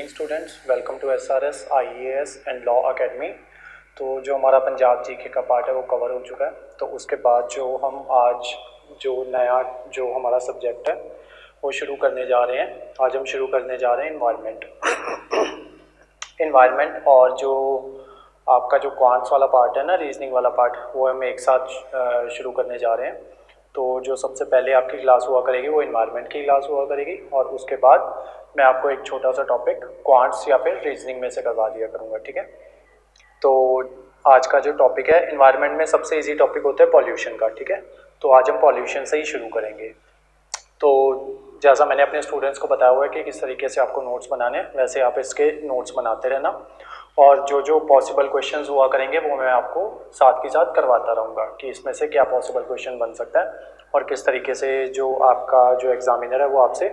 Evening students, welcome to SRS IAS and law academy. तो जो हमारा पंजाब जीके का पार्ट है वो कवर हो चुका है। तो उसके बाद जो हम आज जो नया जो हमारा सब्जेक्ट है वो शुरू करने जा रहे हैं। आज हम शुरू करने जा रहे हैं इन्वायरमेंट और जो आपका जो क्वांट्स वाला पार्ट है ना, रीजनिंग वाला पार्ट, वो हम एक साथ शुरू करने जा रहे हैं। तो जो सबसे पहले आपकी क्लास हुआ करेगी वो इन्वायरमेंट की क्लास हुआ करेगी और उसके बाद मैं आपको एक छोटा सा टॉपिक क्वांट्स या फिर रीजनिंग में से करवा दिया करूँगा, ठीक है। तो आज का जो टॉपिक है इन्वायरमेंट में सबसे इजी टॉपिक होता है पॉल्यूशन का, ठीक है। तो आज हम पॉल्यूशन से ही शुरू करेंगे। तो जैसा मैंने अपने स्टूडेंट्स को बताया हुआ है कि किस तरीके से आपको नोट्स बनाने हैं, वैसे आप इसके नोट्स बनाते रहना और जो जो पॉसिबल क्वेश्चंस हुआ करेंगे वो मैं आपको साथ के साथ करवाता रहूँगा कि इसमें से क्या पॉसिबल क्वेश्चन बन सकता है और किस तरीके से जो आपका जो एग्जामिनर है वो आपसे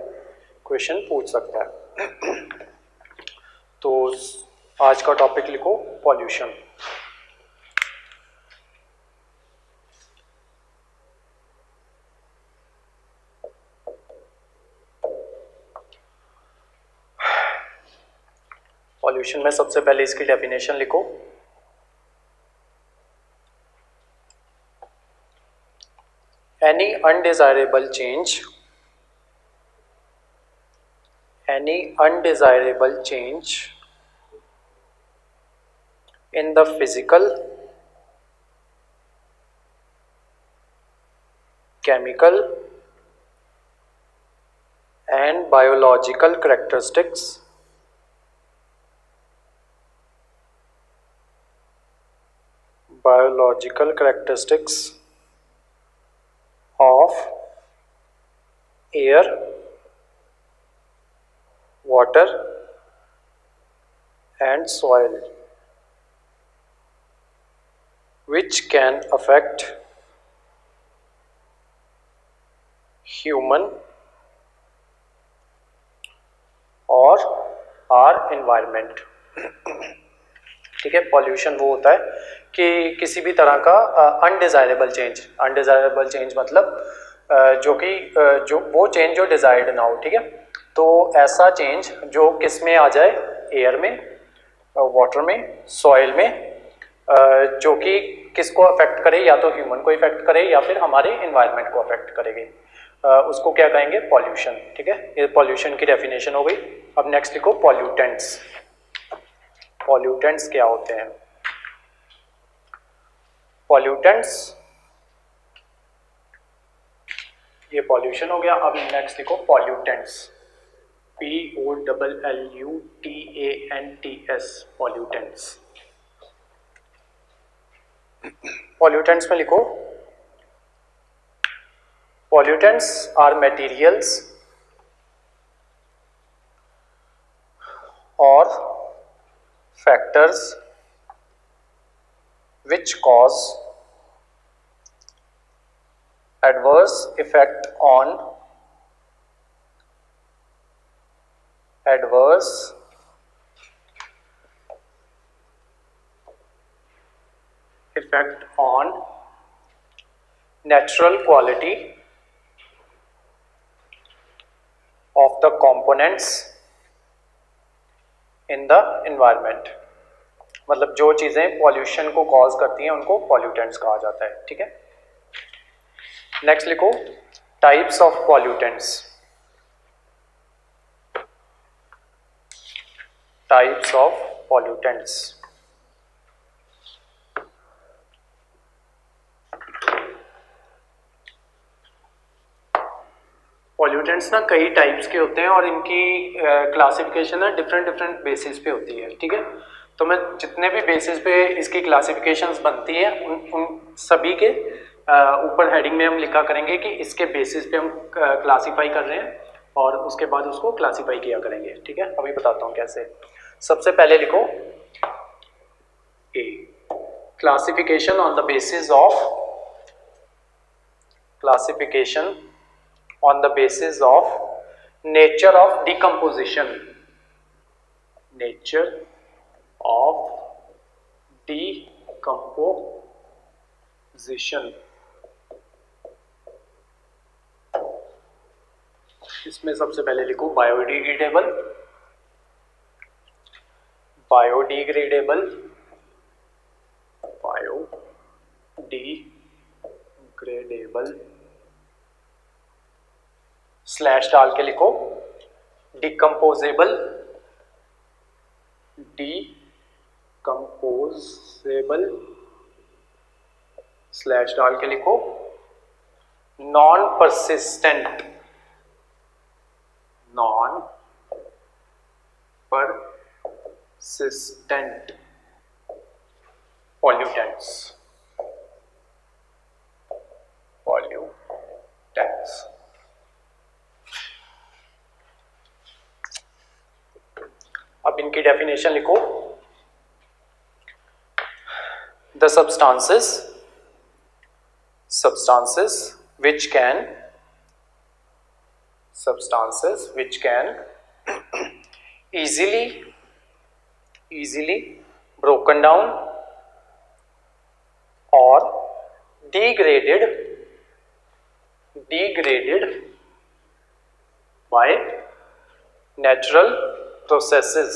क्वेश्चन पूछ सकता है। तो आज का टॉपिक लिखो पॉल्यूशन। पॉल्यूशन में सबसे पहले इसकी डेफिनेशन लिखो। Any undesirable change in the physical, chemical and biological characteristics of air, water and soil which can affect human or our environment। ठीक है। पॉल्यूशन वो होता है कि किसी भी तरह का अनडिजायरेबल चेंज मतलब जो कि जो वो चेंज जो डिजायर्ड ना हो, ठीक है। तो ऐसा चेंज जो किस में आ जाए, एयर में, वाटर में, सॉइल में, जो कि किसको अफेक्ट करे, या तो ह्यूमन को इफेक्ट करे या फिर हमारे एनवायरनमेंट को अफेक्ट करेगी, उसको क्या कहेंगे, पॉल्यूशन। ठीक है, ये पॉल्यूशन की डेफिनेशन हो गई। अब नेक्स्ट लिखो पॉल्यूटेंट्स। पॉल्यूटेंट्स क्या होते हैं? पॉल्यूटेंट्स, ये पॉल्यूशन हो गया। अब नेक्स्ट लिखो पॉल्यूटेंट्स, POLLUTANTS, पॉल्यूटेंट्स। पॉल्यूटेंट्स में लिखो पॉल्यूटेंट्स आर मटेरियल्स और factors which cause adverse effect on natural quality of the components in the environment। मतलब जो चीजें पॉल्यूशन को कॉज करती हैं उनको पॉल्यूटेंट्स कहा जाता है, ठीक है। नेक्स्ट लिखो types of pollutants. Types of pollutants, pollutants ना कई टाइप्स के होते हैं और इनकी क्लासिफिकेशन ना डिफरेंट बेसिस पे होती है, ठीक है। तो मैं जितने भी बेसिस पे इसकी क्लासिफिकेशंस बनती है उन सभी के ऊपर हेडिंग में हम लिखा करेंगे कि इसके बेसिस पे हम क्लासीफाई कर रहे हैं और उसके बाद उसको क्लासीफाई किया करेंगे, ठीक है। अभी बताता हूँ कैसे। सबसे पहले लिखो A, classification on the basis of nature of decomposition। nature of decomposition, इसमें सबसे पहले लिखो बायोडिग्रेडेबल, बायोडिग्रेडेबल स्लैश डाल के लिखो डिकम्पोजेबल स्लैश डाल के लिखो नॉन परसिस्टेंट pollutants अब इनकी डेफिनेशन लिखो। The substances which can easily broken down or degraded by natural processes।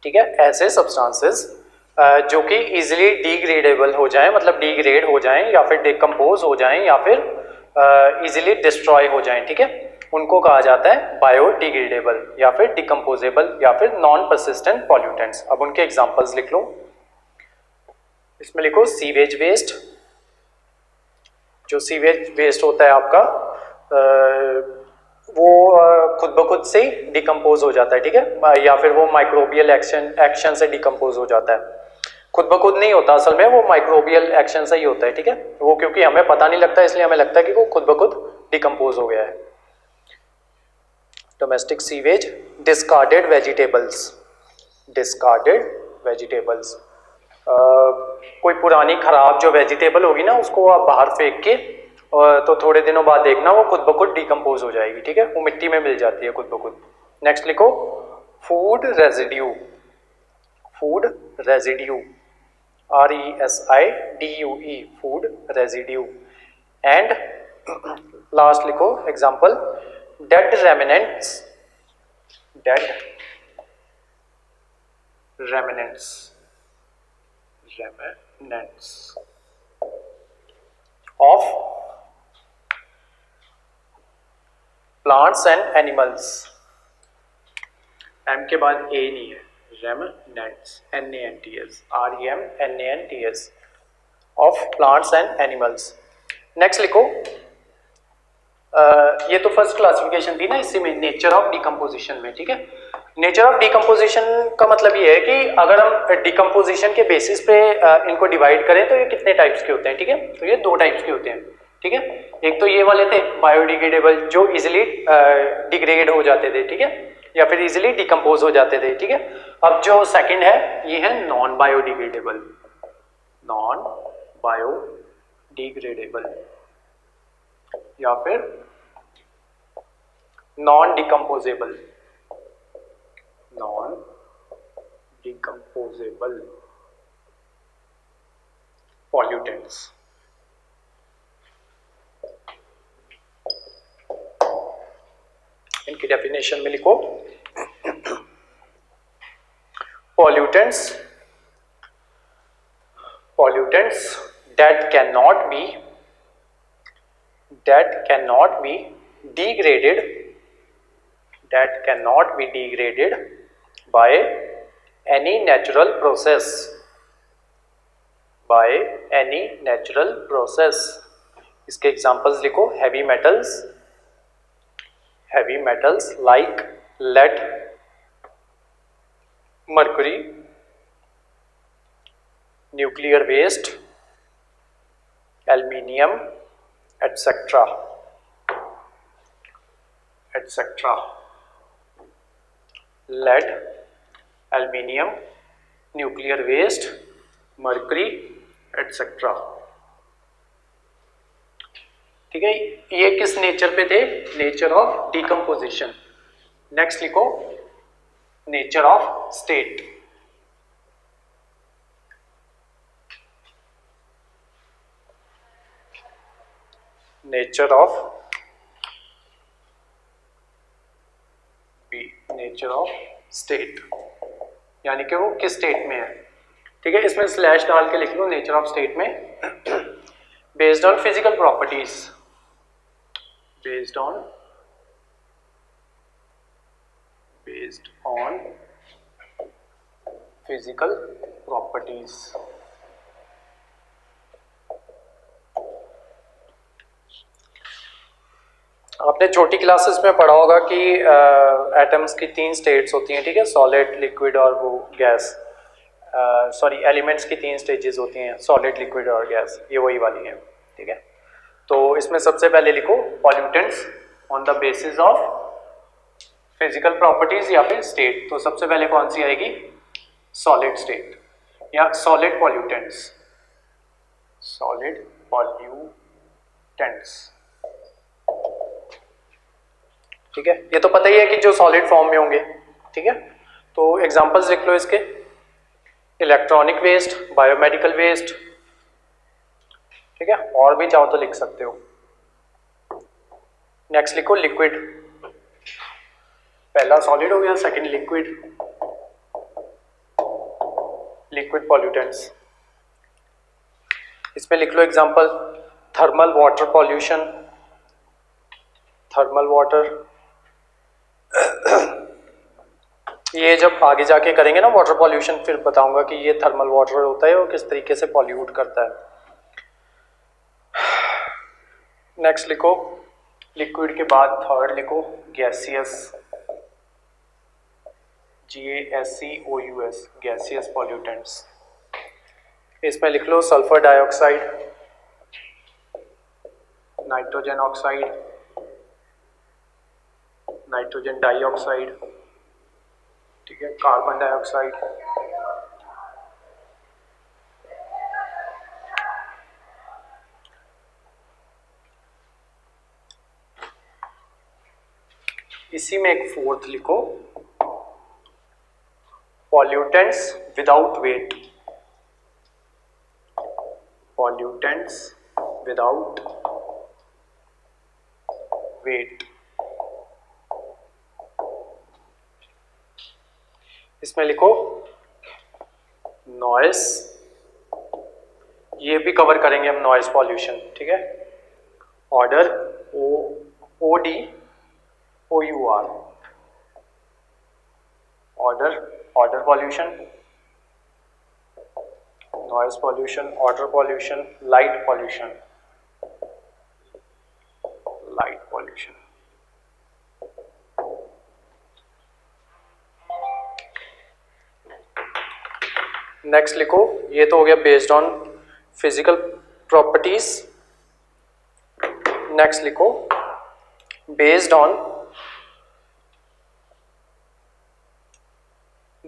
ठीक है, ऐसे सब्सटेंसेस जो कि इजीली डिग्रेडेबल हो जाएं, मतलब डिग्रेड हो जाएं या फिर डिकम्पोज हो जाएं या फिर इजीली डिस्ट्रॉय हो जाएं, ठीक है, उनको कहा जाता है बायोडिग्रेडेबल या फिर डिकम्पोजेबल या फिर नॉन परसिस्टेंट पॉल्यूटेंट्स। अब उनके एग्जांपल्स लिख लो। इसमें लिखो सीवेज वेस्ट। जो सीवेज वेस्ट होता है आपका वो खुद ब खुद से डिकम्पोज हो जाता है, ठीक है, या फिर वो माइक्रोबियल एक्शन से डिकम्पोज हो जाता है। खुद ब खुद नहीं होता, असल में वो माइक्रोबियल एक्शन से ही होता है, ठीक है, वो क्योंकि हमें पता नहीं लगता इसलिए हमें लगता है कि वो खुद ब खुद डिकम्पोज हो गया है। डोमेस्टिक सीवेज, डिस्कार्डेड वेजिटेबल्स, कोई पुरानी खराब जो वेजिटेबल होगी ना उसको आप बाहर फेंक के तो थोड़े दिनों बाद देखना वो खुद ब खुद डिकम्पोज हो जाएगी, ठीक है, वो मिट्टी में मिल जाती है खुद ब खुद। नेक्स्ट लिखो food residue RESIDUE food residue. And last लिखो example dead remnants of plants and animals. M के बाद ए नहीं है, remnants REMNANTS of plants and animals. Next लिखो ये तो फर्स्ट क्लासिफिकेशन थी ना इसी में, नेचर ऑफ डिकम्पोजिशन में, ठीक है। नेचर ऑफ डिकम्पोजिशन का मतलब ये है कि अगर हम डिकम्पोजिशन के बेसिस पे इनको डिवाइड करें तो ये कितने टाइप्स के होते हैं, ठीक है, तो ये 2 टाइप्स के होते हैं, ठीक है। एक तो ये वाले थे बायोडिग्रेडेबल जो इजिली डिग्रेड हो जाते थे, ठीक है, या फिर इजिली डिकम्पोज हो जाते थे, ठीक है। अब जो सेकंड है ये है नॉन बायोडिग्रेडेबल या फिर नॉन डिकम्पोजेबल पॉल्यूटेंट्स। इनकी डेफिनेशन में लिखो pollutants that cannot be degraded by any natural process इसके एग्जांपल्स लिखो heavy metals like lead, mercury, nuclear waste, aluminium, etc. lead, aluminium, nuclear waste, mercury, etc. ठीक है, ये किस नेचर पे थे? Nature of decomposition. नेक्स्ट लिखो nature of state. Nature of nature of state, यानी कि वो किस स्टेट में है। ठीक है, इसमें स्लैश डाल के लिख लो नेचर ऑफ स्टेट में। Based on physical properties, based on physical properties. आपने छोटी क्लासेस में पढ़ा होगा कि एटम्स की 3 स्टेट्स होती हैं, ठीक है, सॉलिड, लिक्विड और वो गैस, सॉरी एलिमेंट्स की 3 स्टेजेस होती हैं, सॉलिड, लिक्विड और गैस, ये वही वाली हैं। ठीक है, तो इसमें सबसे पहले लिखो pollutants on the basis of physical properties या फिर स्टेट। तो सबसे पहले कौन सी आएगी, सॉलिड स्टेट या सॉलिड पॉल्यूटेंट्स, सॉलिड पॉल्यूटेंट्स। ठीक है, ये तो पता ही है कि जो सॉलिड फॉर्म में होंगे। ठीक है, तो एग्जांपल्स लिख लो इसके, इलेक्ट्रॉनिक वेस्ट, बायोमेडिकल वेस्ट। ठीक है, और भी चाहो तो लिख सकते हो। नेक्स्ट लिखो लिक्विड, पहला सॉलिड हो गया, सेकंड लिक्विड, लिक्विड पॉल्यूटेंट्स। इसमें लिख लो example, thermal water pollution, thermal water. ये जब आगे जाके करेंगे ना वाटर पॉल्यूशन, फिर बताऊंगा कि ये थर्मल वाटर होता है और किस तरीके से पॉल्यूट करता है। नेक्स्ट लिखो लिक्विड के बाद थर्ड लिखो गैसियस, GASEOUS, गैसियस पॉल्यूटेंट्स। इसमें लिख लो sulphur dioxide, nitrogen oxide, nitrogen dioxide, ठीक है, कार्बन डाइऑक्साइड, इसी में एक फोर्थ लिखो pollutants without weight, pollutants without weight. इसमें लिखो नॉइस, ये भी कवर करेंगे हम नॉइस पॉल्यूशन। ठीक है, order ODOUR, order pollution, noise pollution, order pollution, light pollution, light pollution. Next लिखो, ये तो हो गया based on physical properties. Next लिखो based on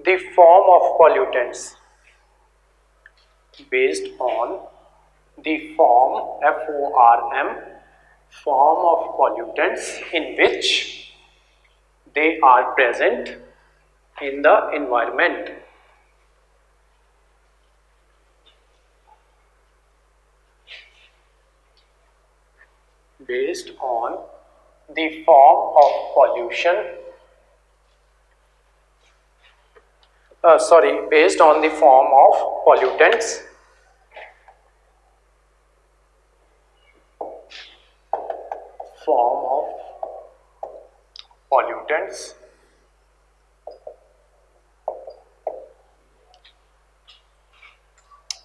the form of pollutants, based on the form, FORM, form of pollutants in which they are present in the environment. Based on the form of pollution, based on the form of pollutants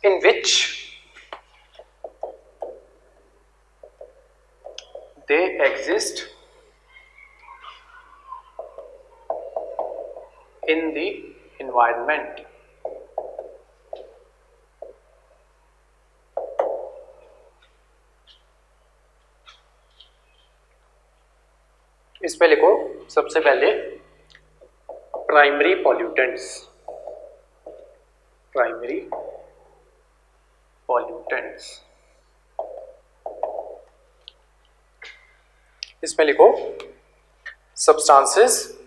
in which they exist in the environment. इस पे लिखो सबसे पहले primary pollutants, primary pollutants. इसमें लिखो substances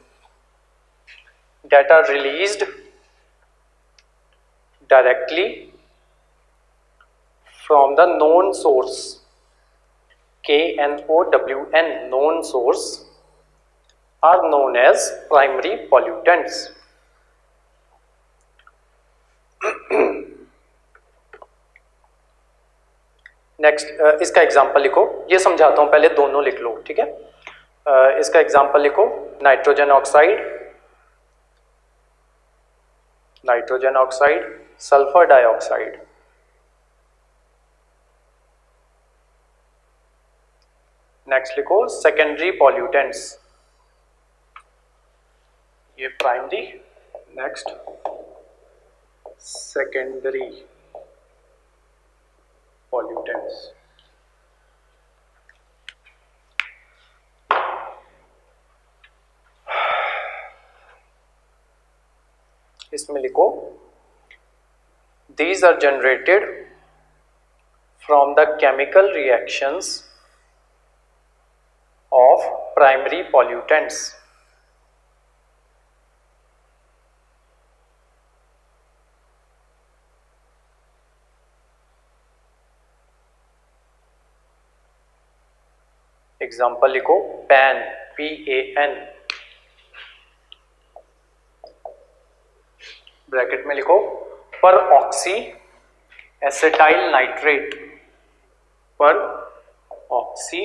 that are released directly from the known source, KNOWN, known source, are known as primary pollutants. Next इसका example लिखो, ये समझाता हूं, पहले दोनों लिख लो, ठीक है। इसका एग्जांपल लिखो, nitrogen oxide, sulphur dioxide. Next लिखो सेकेंडरी पॉल्यूटेंट्स, ये प्राइमरी, नेक्स्ट सेकेंडरी pollutants। इसमें लिखो these are generated from the chemical reactions of primary pollutants। Example लिखो पैन, PAN, ब्रैकेट में लिखो पर ऑक्सी एसिटाइल नाइट्रेट, पर ऑक्सी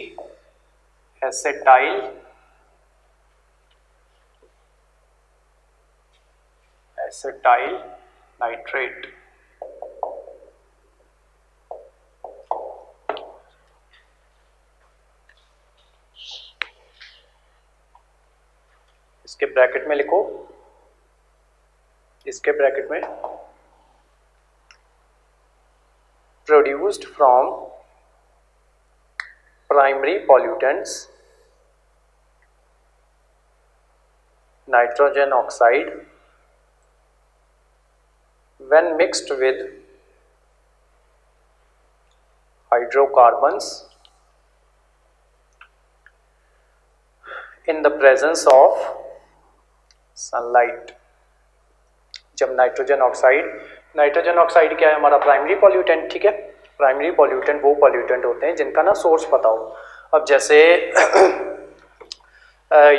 एसिटाइल नाइट्रेट। इसके ब्रैकेट में लिखो, इसके ब्रैकेट में produced from primary pollutants nitrogen oxide when mixed with hydrocarbons in the presence of sunlight. जब नाइट्रोजन ऑक्साइड क्या है हमारा प्राइमरी पॉल्यूटेंट, ठीक है। प्राइमरी पॉल्यूटेंट वो पॉल्यूटेंट होते हैं जिनका ना सोर्स पता हो। अब जैसे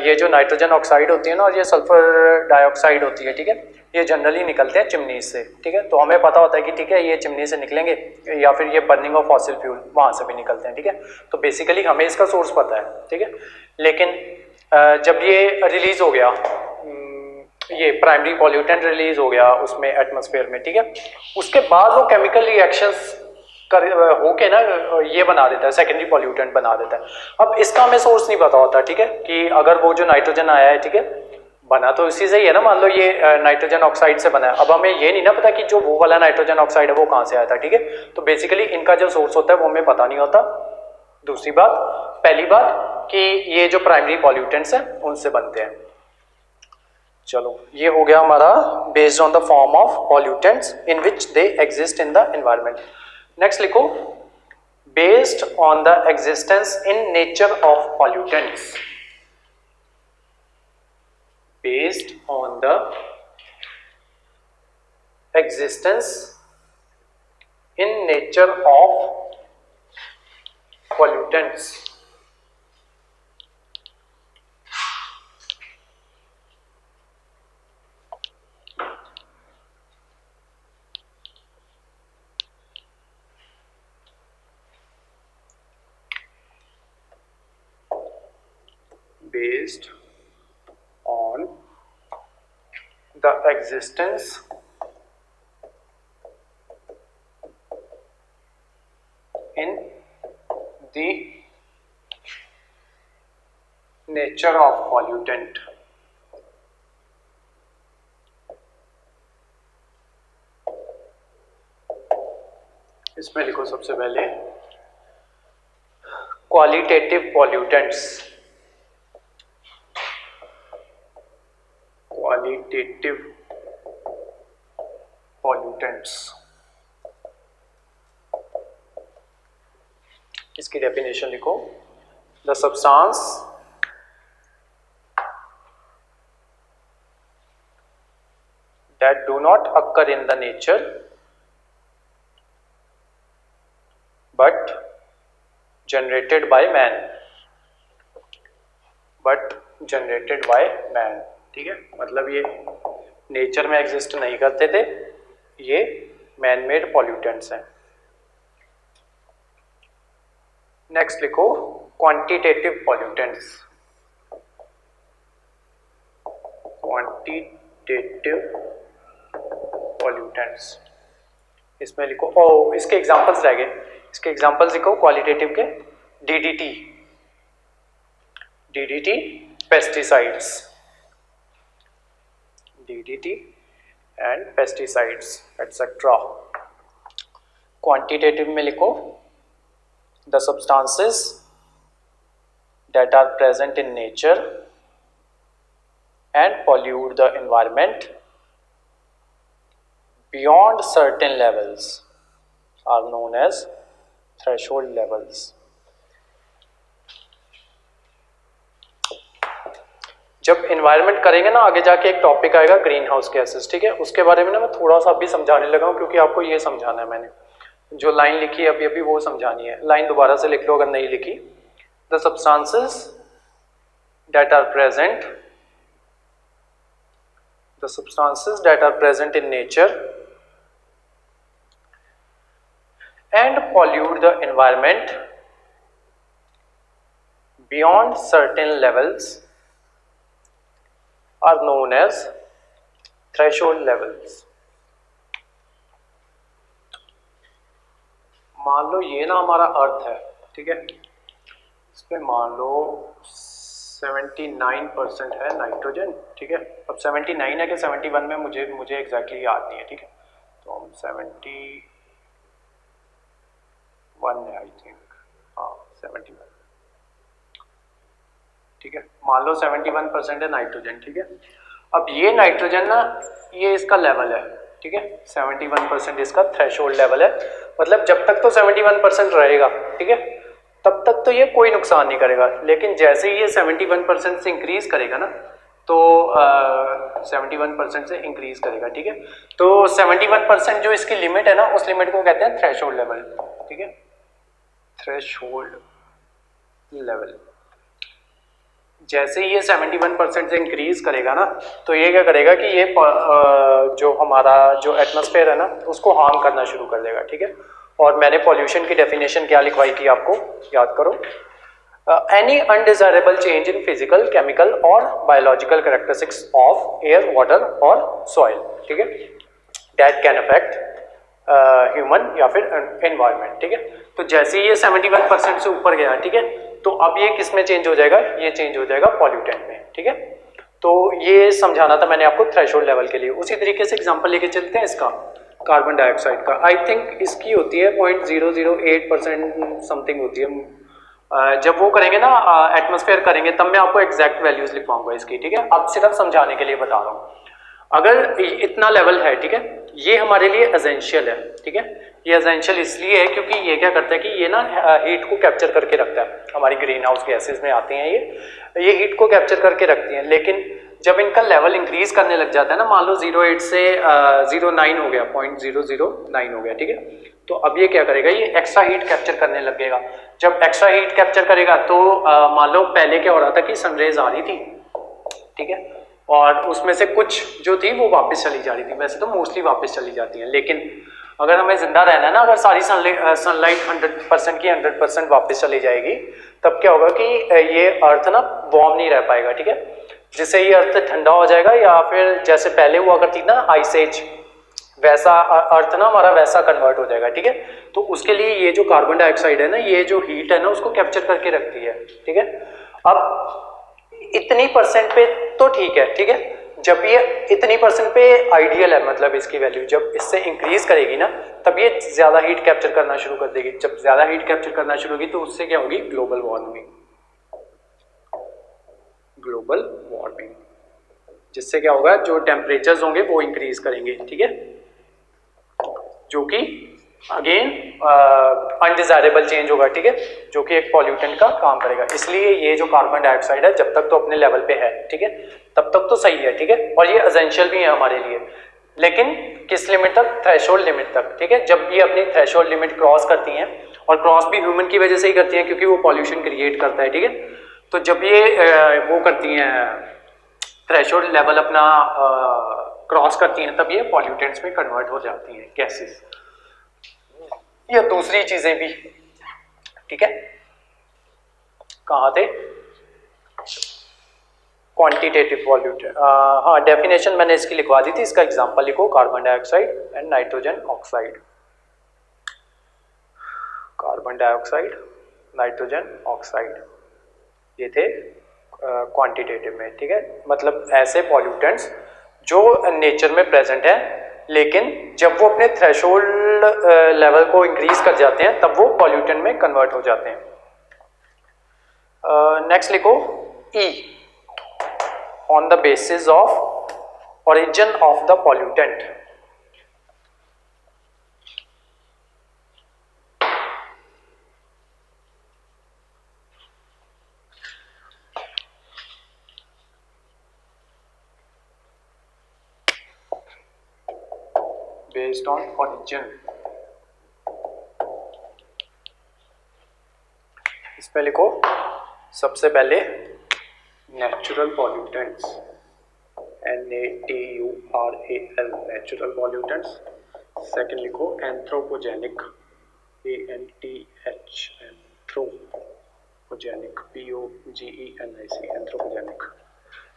ये जो नाइट्रोजन ऑक्साइड होती है ना और ये सल्फर डाइऑक्साइड होती है, ठीक है, ये जनरली निकलते हैं चिमनी से, ठीक है। तो हमें पता होता है कि ठीक है ये चिमनी से निकलेंगे या फिर ये बर्निंग ऑफ फॉसिल फ्यूल वहाँ से भी निकलते हैं, ठीक है। तो बेसिकली हमें इसका सोर्स पता है, ठीक है। लेकिन जब ये रिलीज हो गया, ये प्राइमरी पॉल्यूटेंट रिलीज हो गया उसमें एटमॉस्फेयर में, ठीक है, उसके बाद वो केमिकल रिएक्शंस होके ना ये बना देता है, सेकेंडरी पॉल्यूटेंट बना देता है। अब इसका हमें सोर्स नहीं पता होता, ठीक है, कि अगर वो जो नाइट्रोजन आया है, ठीक है, बना तो इसी से ही है ना, मान लो ये नाइट्रोजन ऑक्साइड से बना है। अब हमें ये नहीं ना पता कि जो वो वाला नाइट्रोजन ऑक्साइड है वो कहाँ से आया था, ठीक है। तो बेसिकली इनका जो सोर्स होता है वो हमें पता नहीं होता। दूसरी बात, पहली बात कि ये जो प्राइमरी पॉल्यूटेंट्स हैं उनसे बनते हैं। चलो ये हो गया हमारा based on the form of pollutants in which they exist in the environment. Next लिखो based on the existence in nature of pollutants. Based on the existence in nature of pollutants. Based on the existence in the nature of pollutant। इसमें लिखो सबसे पहले qualitative pollutants. Qualitative pollutants, इसकी definition लिखो, the substance that do not occur in the nature but generated by man, but generated by man, ठीक है, मतलब ये नेचर में एग्जिस्ट नहीं करते थे, ये मैन मेड पॉल्यूटेंट्स हैं। नेक्स्ट लिखो क्वांटिटेटिव पॉल्यूटेंट्स। क्वांटिटेटिव पॉल्यूटेंट्स, इसमें लिखो, ओ इसके एग्जांपल्स रह गए, इसके एग्जांपल्स लिखो क्वालिटेटिव के, DDT, DDT pesticides, DDT and pesticides etcetera. Quantitative में लिखो the substances that are present in nature and pollute the environment beyond certain levels are known as threshold levels. जब environment करेंगे ना आगे जाके एक टॉपिक आएगा ग्रीन हाउस गैसेस, ठीक है, उसके बारे में ना मैं थोड़ा सा अभी समझाने लगा हूँ क्योंकि आपको ये समझाना है, मैंने जो लाइन लिखी है अभी अभी वो समझानी है। लाइन दोबारा से लिख लो अगर नहीं लिखी। The substances that are present, the substances that are present in nature and pollute the environment beyond certain levels are known as threshold levels. मान लो ये ना हमारा अर्थ है, ठीक है, इसमें मान लो 79% है नाइट्रोजन, ठीक है, अब 79 है कि 71 में मुझे एग्जैक्टली याद नहीं है, ठीक है, तो हम 71 है आई थिंक, हाँ 71, ठीक है, मान लो 71% है नाइट्रोजन, ठीक है। अब ये नाइट्रोजन ना ये इसका लेवल है, ठीक है, 71% इसका थ्रेशोल्ड लेवल है, मतलब जब तक तो 71% रहेगा, ठीक है, तब तक तो ये कोई नुकसान नहीं करेगा, लेकिन जैसे ही ये 71% से इंक्रीज करेगा ना, तो 71% से इंक्रीज करेगा, ठीक है, तो 71% जो इसकी लिमिट है ना, उस लिमिट को कहते हैं थ्रेशोल्ड लेवल, ठीक है, थ्रेशोल्ड लेवल। जैसे ही ये 71% से इंक्रीज करेगा ना, तो ये क्या करेगा कि ये जो हमारा जो एटमॉस्फेयर है ना उसको हार्म करना शुरू कर देगा, ठीक है। और मैंने पॉल्यूशन की डेफिनेशन क्या लिखवाई थी आपको याद करो, any undesirable change in physical, chemical और biological characteristics of air, water और सॉइल, ठीक है, दैट कैन अफेक्ट ह्यूमन या फिर एनवायरनमेंट, ठीक है। तो जैसे ही ये 71% से ऊपर गया, ठीक है, तो अब ये किस में चेंज हो जाएगा, ये चेंज हो जाएगा पॉल्यूटेंट में, ठीक है। तो ये समझाना था मैंने आपको थ्रेशोल्ड लेवल के लिए। उसी तरीके से एग्जांपल लेके चलते हैं इसका, कार्बन डाइऑक्साइड का। आई थिंक इसकी होती है 0.008% समथिंग होती है। जब वो करेंगे ना एटमॉस्फेयर करेंगे, तब मैं आपको एग्जैक्ट वैल्यूज लिखवाऊंगा इसकी, ठीक है। अब सिर्फ समझाने के लिए बता रहा हूँ। अगर इतना लेवल है, ठीक है, ये हमारे लिए एसेंशियल है, ठीक है। ये एसेंशियल इसलिए है क्योंकि ये क्या करता है कि ये ना हीट को कैप्चर करके रखता है, हमारी ग्रीन हाउस गैसेज में आती हैं ये हीट को कैप्चर करके रखती हैं। लेकिन जब इनका लेवल इंक्रीज करने लग जाता है ना, मान लो 0.8 से 0.9 हो गया, 0.009 हो गया, ठीक है, तो अब ये क्या करेगा, ये एक्स्ट्रा हीट कैप्चर करने लग गएगा। जब एक्स्ट्रा हीट कैप्चर करेगा तो मान लो पहले क्या हो रहा था कि सनरेज आ रही थी, ठीक है, और उसमें से कुछ जो थी वो वापस चली जा रही थी, वैसे तो मोस्टली वापस चली जाती हैं, लेकिन अगर हमें जिंदा रहना है ना, अगर सारी सनलाइट 100% की 100% वापस चली जाएगी, तब क्या होगा कि ये अर्थ ना वार्म नहीं रह पाएगा, ठीक है, जिससे ये अर्थ ठंडा हो जाएगा, या फिर जैसे पहले हुआ करती ना आइस एज, वैसा अर्थ ना हमारा वैसा कन्वर्ट हो जाएगा, ठीक है। तो उसके लिए ये जो कार्बन डाइऑक्साइड है ना, ये जो हीट है ना उसको कैप्चर करके रखती है, ठीक है। अब इतनी परसेंट पे तो ठीक है, ठीक है, जब ये इतनी परसेंट पे आइडियल है, मतलब इसकी वैल्यू जब इससे इंक्रीज करेगी ना, तब ये ज्यादा हीट कैप्चर करना शुरू कर देगी। जब ज्यादा हीट कैप्चर करना शुरू होगी तो उससे क्या होगी, ग्लोबल वार्मिंग, ग्लोबल वार्मिंग, जिससे क्या होगा, जो टेम्परेचर्स होंगे वो इंक्रीज करेंगे, ठीक है, जो कि अगेन अनडिजायरेबल चेंज होगा, ठीक है, जो कि एक पॉल्यूटेंट का काम करेगा। इसलिए ये जो कार्बन डाइऑक्साइड है जब तक तो अपने लेवल पे है, ठीक है, तब तक तो सही है, ठीक है, और ये एसेंशियल भी है हमारे लिए, लेकिन किस लिमिट तक, थ्रेशोल्ड लिमिट तक, ठीक है। जब ये अपनी थ्रेशोल्ड लिमिट क्रॉस करती हैं, और क्रॉस भी ह्यूमन की वजह से ही करती हैं क्योंकि वो पॉल्यूशन क्रिएट करता है, ठीक है, तो जब ये वो करती हैं थ्रेशोल्ड लेवल अपना क्रॉस करती हैं, तब ये पॉल्यूटेंट्स में कन्वर्ट हो जाती हैं गैसेस या दूसरी चीजें भी। ठीक है, कहाँ थे? Quantitative pollutant. हाँ, डेफिनेशन मैंने इसकी लिखवा दी थी, इसका एग्जांपल लिखो, carbon dioxide and nitrogen oxide. Carbon dioxide, nitrogen oxide, ये थे क्वांटिटेटिव में। ठीक है, मतलब ऐसे पॉल्यूटेंट्स जो नेचर में प्रेजेंट है, लेकिन जब वो अपने थ्रेशोल्ड लेवल को इंक्रीज कर जाते हैं तब वो पॉल्यूटेंट में कन्वर्ट हो जाते हैं। नेक्स्ट लिखो E, on the basis of origin of the pollutant। based on origin, इसमें लिखो सबसे पहले natural pollutants, NATURAL, natural pollutants. Second लिखो anthropogenic, ANTH, anthropogenic, POGENIC, anthropogenic.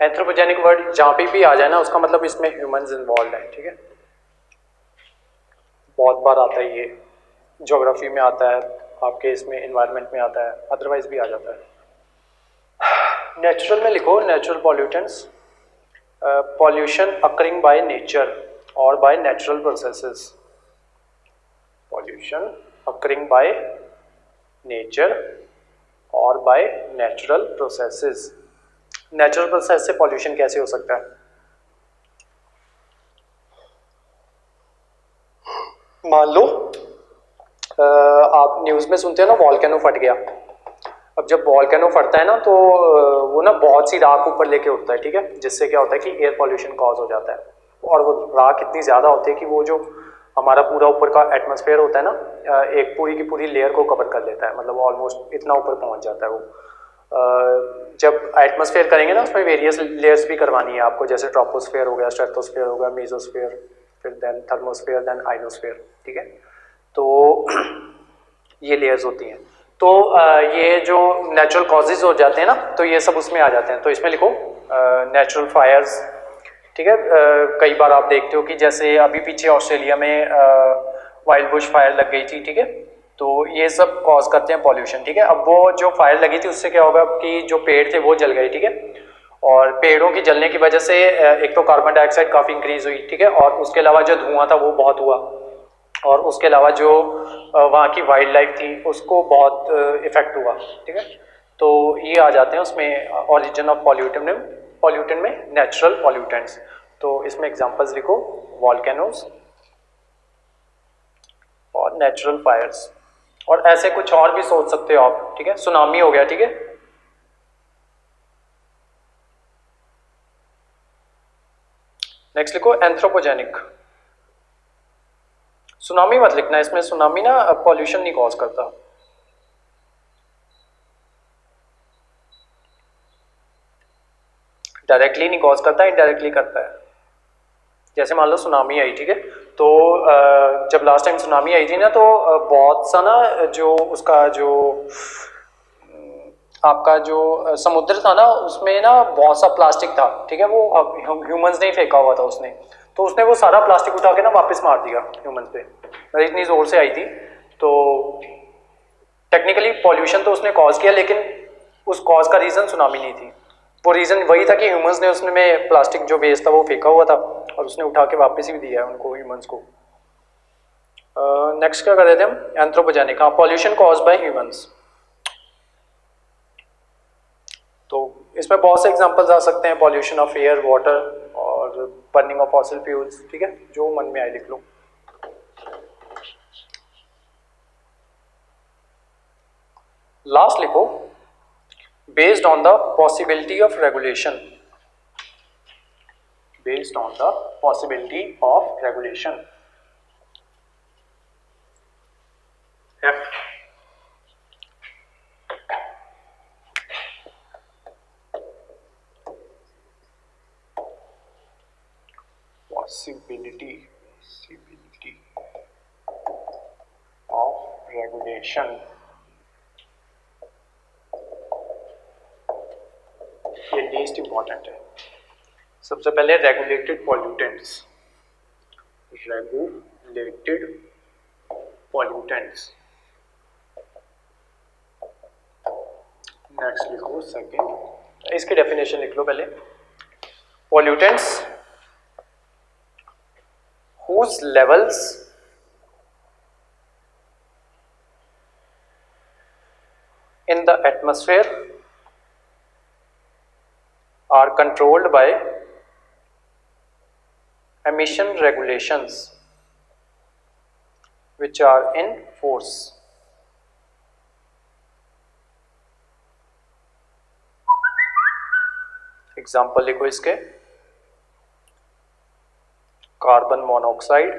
Anthropogenic word जहाँ भी आ जाए ना, उसका मतलब इसमें ह्यूमंस इन्वॉल्व है। ठीक है, बहुत बार आता है ये, ज्योग्राफी में आता है, आपके इसमें इन्वायरमेंट में आता है, अदरवाइज भी आ जाता है। नेचुरल में लिखो natural pollutants, pollution occurring by nature और by natural processes. Pollution occurring by nature और by natural processes. Natural process से पॉल्यूशन कैसे हो सकता है? मान लो आप न्यूज़ में सुनते हो ना, वॉल्केनो फट गया। अब जब वॉल्केनो फटता है ना, तो वो ना बहुत सी राख ऊपर लेके उठता है। ठीक है, जिससे क्या होता है कि एयर पॉल्यूशन कॉज हो जाता है, और वो राख इतनी ज़्यादा होती है कि वो जो हमारा पूरा ऊपर का एटमॉस्फेयर होता है ना, एक पूरी की पूरी लेयर को कवर कर लेता है, मतलब ऑलमोस्ट इतना ऊपर पहुंच जाता है वो। जब एटमॉस्फेयर करेंगे ना, उसमें वेरियस लेयर्स भी करवानी है आपको, जैसे ट्रोपोस्फेयर हो गया, स्ट्रेटोस्फेयर हो गया, मेसोस्फेयर, फिर देन थर्मोस्फेयर, देन आइनोस्फेयर। ठीक है, तो ये लेयर्स होती हैं। तो ये जो नेचुरल कॉजेज हो जाते हैं ना, तो ये सब उसमें आ जाते हैं। तो इसमें लिखो नेचुरल फायर्स। ठीक है, कई बार आप देखते हो कि जैसे अभी पीछे ऑस्ट्रेलिया में वाइल्ड बुश फायर लग गई थी। ठीक है, तो ये सब कॉज करते हैं पॉल्यूशन। ठीक है, अब वो जो फायर लगी थी उससे क्या होगा कि जो पेड़ थे वो जल गए। ठीक है, और पेड़ों की जलने की वजह से एक तो कार्बन डाइऑक्साइड काफ़ी इंक्रीज हुई। ठीक है, और उसके अलावा जो धुआं था वो बहुत हुआ, और उसके अलावा जो वहाँ की वाइल्ड लाइफ थी उसको बहुत इफेक्ट हुआ। ठीक है, तो ये आ जाते हैं उसमें ऑरिजिन ऑफ पॉल्यूटेंट में नेचुरल पॉल्यूटेंट्स। तो इसमें एग्जांपल्स लिखो, वॉल्केनोज और नेचुरल फायर्स, और ऐसे कुछ और भी सोच सकते हो आप। ठीक है, सुनामी हो गया। ठीक है, नेक्स्ट लिखो एंथ्रोपोजेनिक। सुनामी मत लिखना इसमें, सुनामी ना पॉल्यूशन नहीं कॉज करता। डायरेक्टली नहीं कॉज करता, इनडायरेक्टली करता है। जैसे मान लो सुनामी आई। ठीक है, तो जब लास्ट टाइम सुनामी आई थी ना, तो बहुत सा ना जो उसका जो आपका जो समुद्र था ना, उसमें ना बहुत सा प्लास्टिक था। ठीक है, वो ह्यूमंस ने ही फेंका हुआ था उसने, तो उसने वो सारा प्लास्टिक उठा के ना वापस मार दिया ह्यूमंस पे, इतनी जोर से आई थी। तो टेक्निकली पॉल्यूशन तो उसने कॉज किया, लेकिन उस कॉज का रीज़न सुनामी नहीं थी। वो रीज़न वही था कि ह्यूमंस ने उसमें प्लास्टिक जो वेस्ट था वो फेंका हुआ था, और उसने उठा के वापस ही दिया है उनको, ह्यूमंस को। नेक्स्ट क्या कर रहे थे हम? एंथ्रोपोजेनिक। हाँ, पॉल्यूशन कॉज बाय ह्यूमंस। तो इसमें बहुत से एग्जांपल्स आ सकते हैं, पॉल्यूशन ऑफ एयर, वाटर, और बर्निंग ऑफ फॉसिल फ्यूल्स। ठीक है, जो मन में आए लिख लो। लास्ट लिखो based on the possibility of regulation, based on the possibility of regulation, F। Reversibility of regulation. ये लीस्ट इंपॉर्टेंट है। सबसे पहले रेगुलेटेड पॉल्यूटेंट्स, नेक्स्ट लिखो सेकेंड, इसकी डेफिनेशन लिख लो पहले। Pollutants whose levels in the atmosphere are controlled by emission regulations which are in force. Example लिखो इसके, carbon monoxide,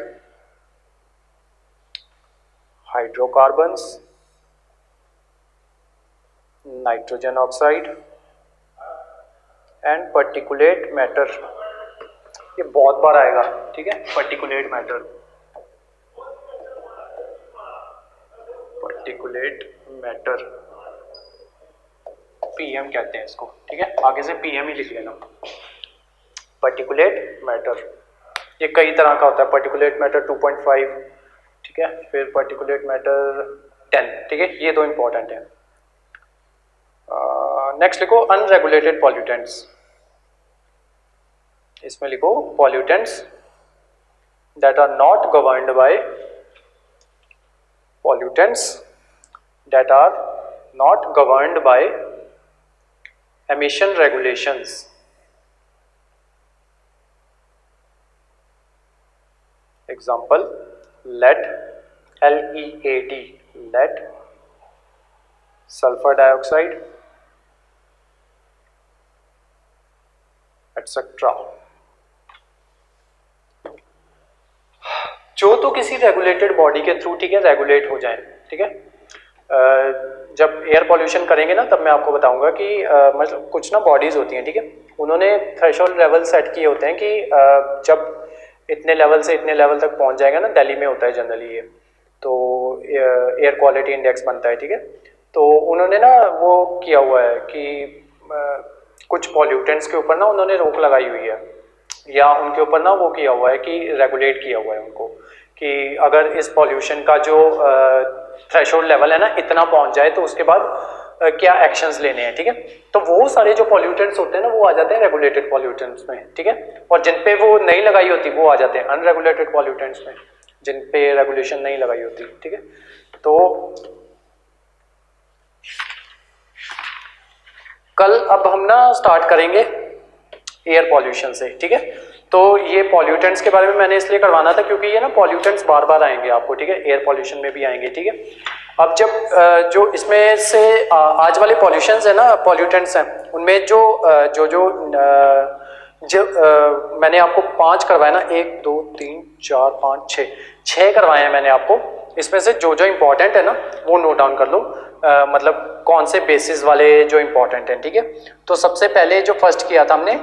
hydrocarbons, nitrogen oxide and particulate matter. ये बहुत बार आएगा, ठीक है। पर्टिकुलेट मैटर, पीएम कहते हैं इसको, ठीक है। आगे से पीएम ही लिख लेना। पर्टिकुलेट मैटर ये कई तरह का होता है। पर्टिकुलेट मैटर 2.5, ठीक है, फिर पर्टिकुलेट मैटर 10, ठीक है। ये दो इंपॉर्टेंट है। नेक्स्ट लिखो अनरेगुलेटेड पॉल्यूटेंट्स। इसमें लिखो pollutants that are not governed by, emission regulations. Example, lead, L-E-A-D, lead, sulfur dioxide, etc. जो तो किसी रेगुलेटेड बॉडी के थ्रू, ठीक है, रेगुलेट हो जाए, ठीक है। जब एयर पॉल्यूशन करेंगे ना तब मैं आपको बताऊंगा कि मतलब कुछ ना बॉडीज होती हैं, ठीक है, उन्होंने थ्रेशोल्ड लेवल सेट किए होते हैं कि जब इतने लेवल से इतने लेवल तक पहुंच जाएगा ना, दिल्ली में होता है जनरली ये, तो एयर क्वालिटी इंडेक्स बनता है, ठीक है। तो उन्होंने ना वो किया हुआ है कि कुछ पॉल्यूटेंट्स के ऊपर ना उन्होंने रोक लगाई हुई है, या उनके ऊपर ना वो किया हुआ है कि रेगुलेट किया हुआ है उनको, कि अगर इस पॉल्यूशन का जो थ्रेशोल्ड लेवल है ना इतना पहुंच जाए तो उसके बाद क्या एक्शंस लेने हैं, ठीक है। तो वो सारे जो पॉल्यूटेंट्स होते हैं ना वो आ जाते हैं रेगुलेटेड पॉल्यूटेंट्स में, ठीक है। और जिन पे वो नहीं लगाई होती वो आ जाते हैं अनरेगुलेटेड पॉल्यूटेंट्स में, जिन पे रेगुलेशन नहीं लगाई होती, ठीक है। तो कल अब हम ना स्टार्ट करेंगे एयर पॉल्यूशन से, ठीक है। तो ये पॉल्यूटेंट्स के बारे में मैंने इसलिए करवाना था क्योंकि ये ना पॉल्यूटेंट्स बार बार आएंगे आपको, ठीक है, एयर पॉल्यूशन में भी आएंगे, ठीक है। अब जब जो इसमें से आज वाले पॉल्यूशंस है ना, पॉल्यूटेंट्स हैं, उनमें जो मैंने आपको 5 करवाए ना, 1 2 3 4 5 6 करवाए हैं मैंने आपको। इसमें से जो इंपॉर्टेंट है ना वो नोट डाउन कर लो, मतलब कौन से बेसिस वाले जो इंपॉर्टेंट हैं, ठीक है। तो सबसे पहले जो फर्स्ट किया था हमने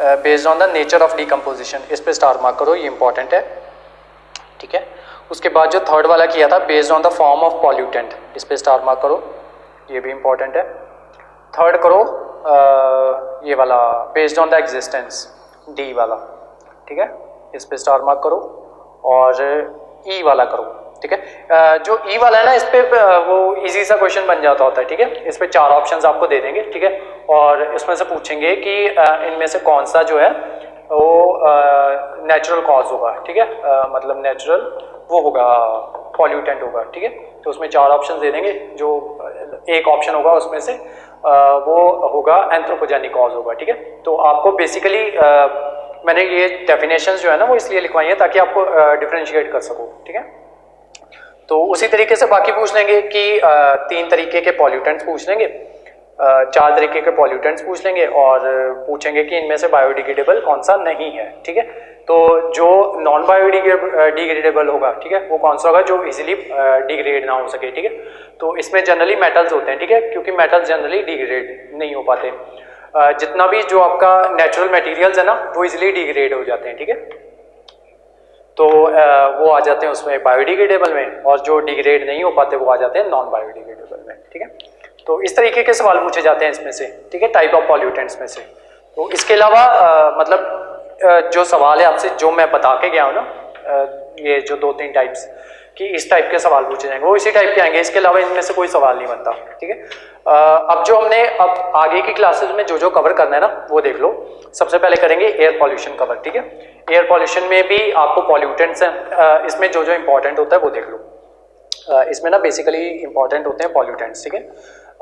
based on the nature of decomposition, इस पे स्टार मार्क करो, ये इंपॉर्टेंट है, ठीक है। उसके बाद जो थर्ड वाला किया था based on the form of pollutant, इस पे स्टार मार्क करो, ये भी इंपॉर्टेंट है। थर्ड करो ये वाला based on the existence, D वाला, ठीक है, इस पे स्टार मार्क करो। और ई वाला करो, ठीक है। जो ई वाला है ना इस पे वो इजी सा क्वेश्चन बन जाता होता है, ठीक है। इस पे 4 ऑप्शंस आपको दे देंगे, ठीक है, और इसमें से पूछेंगे कि इनमें से कौन सा जो है वो नेचुरल कॉज होगा, ठीक है, मतलब नेचुरल वो होगा पॉल्यूटेंट होगा, ठीक है। तो उसमें 4 ऑप्शन दे देंगे, जो एक ऑप्शन होगा उसमें से वो होगा एंथ्रोपोजेनिक कॉज होगा, ठीक है। तो आपको बेसिकली मैंने ये डेफिनेशंस जो है ना वो इसलिए लिखवाई हैं ताकि आपको डिफरेंशिएट कर सको, ठीक है। तो उसी तरीके से बाकी पूछ लेंगे कि 3 तरीके के पॉल्यूटेंट्स पूछ लेंगे, 4 तरीके के पॉल्यूटेंट्स पूछ लेंगे, और पूछेंगे कि इनमें से बायोडिग्रेडेबल कौन सा नहीं है, ठीक है। तो जो नॉन बायोडिग्रेडेबल होगा, ठीक है, वो कौन सा होगा जो इजीली डिग्रेड ना हो सके, ठीक है। तो इसमें जनरली मेटल्स होते हैं, ठीक है, क्योंकि मेटल्स जनरली डिग्रेड नहीं हो पाते। जितना भी जो आपका नेचुरल मटेरियल्स है ना वो इजीली डिग्रेड हो जाते हैं, ठीक है। तो वो आ जाते हैं उसमें बायोडिग्रेडेबल में, और जो डिग्रेड नहीं हो पाते वो आ जाते हैं नॉन बायोडिग्रेडेबल में, ठीक है। तो इस तरीके के सवाल पूछे जाते हैं इसमें से, ठीक है, टाइप ऑफ पॉल्यूटेंट्स में से। तो इसके अलावा मतलब जो सवाल है आपसे जो मैं बता के गया हूँ ना, ये जो 2-3 टाइप्स कि इस टाइप के सवाल पूछे जाएंगे, वो इसी टाइप के आएंगे, इसके अलावा इनमें से कोई सवाल नहीं बनता, ठीक है। अब जो हमने अब आगे की क्लासेस में जो कवर करना है ना वो देख लो। सबसे पहले करेंगे एयर पॉल्यूशन कवर, ठीक है। एयर पॉल्यूशन में भी आपको पॉल्यूटेंट्स हैं, इसमें जो इंपॉर्टेंट होता है वो देख लो। इसमें ना बेसिकली इंपॉर्टेंट होते हैं पॉल्यूटेंट्स, ठीक है।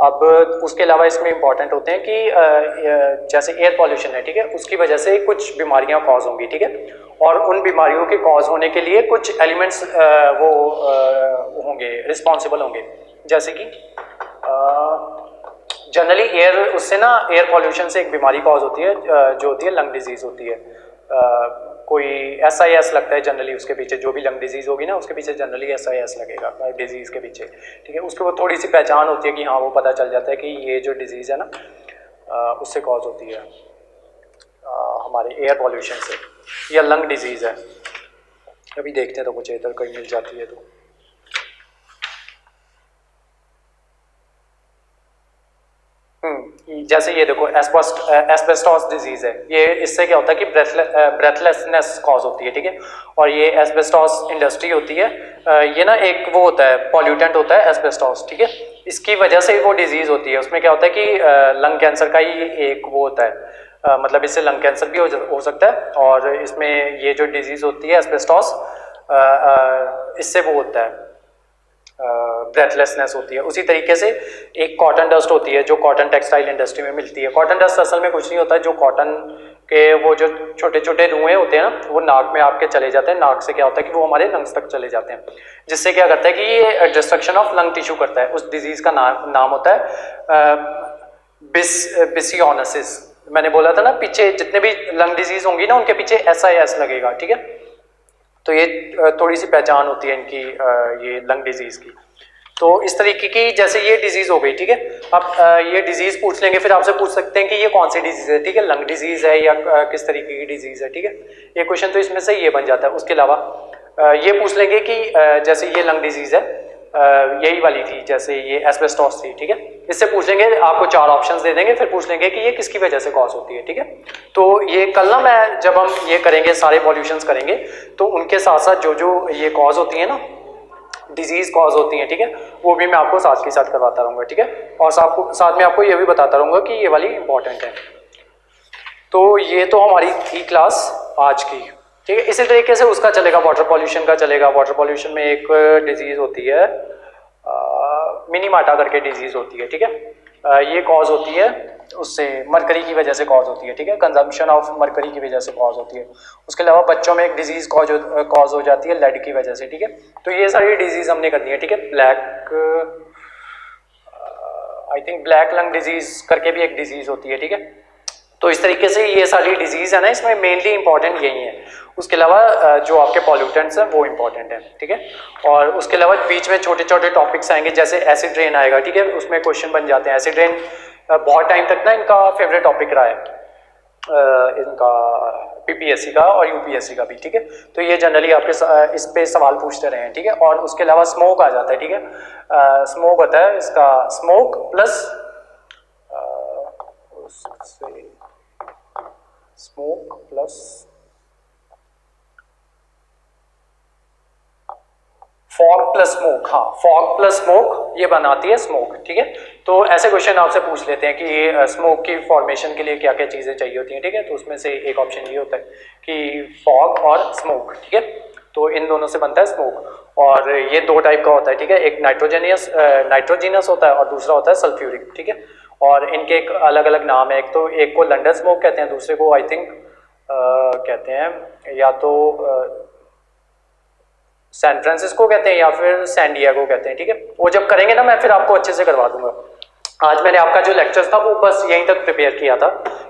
अब उसके अलावा इसमें इंपॉर्टेंट होते हैं कि जैसे एयर पॉल्यूशन है, ठीक है, उसकी वजह से कुछ बीमारियां कॉज होंगी, ठीक है, और उन बीमारियों के कॉज होने के लिए कुछ एलिमेंट्स वो होंगे, रिस्पॉन्सिबल होंगे, जैसे कि जनरली एयर, उससे ना एयर पॉल्यूशन से एक बीमारी कॉज होती है जो होती है लंग डिजीज होती है। कोई SIS लगता है जनरली उसके पीछे, जो भी लंग डिजीज होगी ना उसके पीछे जनरली SIS लगेगा डिजीज के पीछे, ठीक है। उसके वो थोड़ी सी पहचान होती है कि हाँ वो पता चल जाता है कि ये जो डिजीज है ना उससे कॉज होती है हमारे एयर पॉल्यूशन से, या लंग डिजीज है। अभी देखते हैं तो कुछ इधर कहीं मिल जाती है तो जैसे ये देखो एस्बेस्टोस डिजीज है, ये इससे क्या होता है कि ब्रेथलेसनेस कॉज होती है, ठीक है। और ये एस्बेस्टोस इंडस्ट्री होती है, ये ना एक वो होता है पॉल्यूटेंट होता है एस्बेस्टोस, ठीक है। इसकी वजह से वो डिजीज होती है, उसमें क्या होता है कि लंग कैंसर का ही एक वो होता है, मतलब इससे लंग कैंसर भी हो सकता है, और इसमें ये जो डिजीज होती है एस्बेस्टोस इससे वो होता है ब्रेथलेसनेस होती है। उसी तरीके से एक कॉटन डस्ट होती है जो कॉटन टेक्सटाइल इंडस्ट्री में मिलती है। कॉटन डस्ट असल में कुछ नहीं होता है, जो कॉटन के वो जो छोटे छोटे रुएं होते हैं ना वो नाक में आपके चले जाते हैं, नाक से क्या होता है कि वो हमारे लंग्स तक चले जाते हैं, जिससे क्या करता है कि ये डिस्ट्रक्शन ऑफ लंग टिश्यू करता है। उस डिजीज का नाम होता है बिसियोनेसिस। मैंने बोला था ना पीछे जितने भी लंग डिजीज होंगी ना उनके पीछे SIS लगेगा, ठीक है। तो ये थोड़ी सी पहचान होती है इनकी ये लंग डिजीज की। तो इस तरीके की जैसे ये डिजीज हो गई, ठीक है। अब ये डिजीज पूछ लेंगे, फिर आपसे पूछ सकते हैं कि ये कौन सी डिजीज है, ठीक है, लंग डिजीज है या किस तरीके की डिजीज है, ठीक है। ये क्वेश्चन तो इसमें से ये बन जाता है। उसके अलावा ये पूछ लेंगे कि जैसे ये लंग डिजीज है, यही वाली थी जैसे ये एस्बेस्टोस थी, ठीक है। इससे पूछ लेंगे, आपको 4 ऑप्शंस दे देंगे, फिर पूछ लेंगे कि ये किसकी वजह से कॉज होती है, ठीक है। तो ये कल ना मैं जब हम ये करेंगे सारे पॉल्यूशंस करेंगे तो उनके साथ साथ जो ये कॉज होती है ना, डिजीज कॉज होती हैं, ठीक है, वो भी मैं आपको साथ के साथ करवाता रहूँगा, ठीक है। और साथ में आपको ये भी बताता रहूँगा कि ये वाली इंपॉर्टेंट है। तो ये तो हमारी थी क्लास आज की, ठीक है। इसी तरीके से उसका चलेगा, वाटर पॉल्यूशन का चलेगा। वाटर पॉल्यूशन में एक डिजीज होती है मिनीमाटा करके डिजीज होती है, ठीक है। ये कॉज होती है उससे मरकरी की वजह से कॉज होती है, ठीक है, कंजम्पशन ऑफ मरकरी की वजह से कॉज होती है। उसके अलावा बच्चों में एक डिजीज कॉज हो जाती है लेड की वजह से, ठीक है। तो ये सारी डिजीज हमने करनी है, ठीक है। I think black lung disease करके भी एक डिजीज होती है, ठीक है। तो इस तरीके से ये सारी डिजीज है ना, इसमें मेनली इंपॉर्टेंट यही है। उसके अलावा जो आपके पॉल्यूटेंट्स हैं वो इंपॉर्टेंट है, ठीक है। और उसके अलावा बीच में छोटे छोटे टॉपिक्स आएंगे, जैसे एसिड रेन आएगा, ठीक है, उसमें क्वेश्चन बन जाते हैं। एसिड रेन बहुत टाइम तक ना इनका फेवरेट टॉपिक रहा है, इनका PPSC का और UPSC का भी, ठीक है। तो ये जनरली आपके इस पे सवाल पूछते रहे हैं, ठीक है। और उसके अलावा स्मोक आ जाता है, ठीक है। स्मोक होता है इसका smoke plus smoke plus fog plus smoke, हाँ, फॉग प्लस स्मोक ये बनाती है स्मोक, ठीक है। तो ऐसे क्वेश्चन आपसे पूछ लेते हैं कि स्मोक की फॉर्मेशन के लिए क्या क्या चीज़ें चाहिए होती हैं, ठीक है। तो उसमें से एक ऑप्शन ये होता है कि फॉग और स्मोक, ठीक है। तो इन दोनों से बनता है स्मोक, और ये 2 टाइप का होता है, ठीक है। एक नाइट्रोजीनस होता है और दूसरा होता है सल्फ्यूरिक, ठीक है। और इनके एक अलग अलग नाम है, एक को लंडन स्मोक कहते हैं, दूसरे को आई थिंक कहते हैं या तो सैन फ्रांसिस्को कहते हैं या फिर सैन डिएगो कहते हैं, ठीक है। वो जब करेंगे ना मैं फिर आपको अच्छे से करवा दूंगा। आज मैंने आपका जो लेक्चर था वो बस यहीं तक प्रिपेयर किया था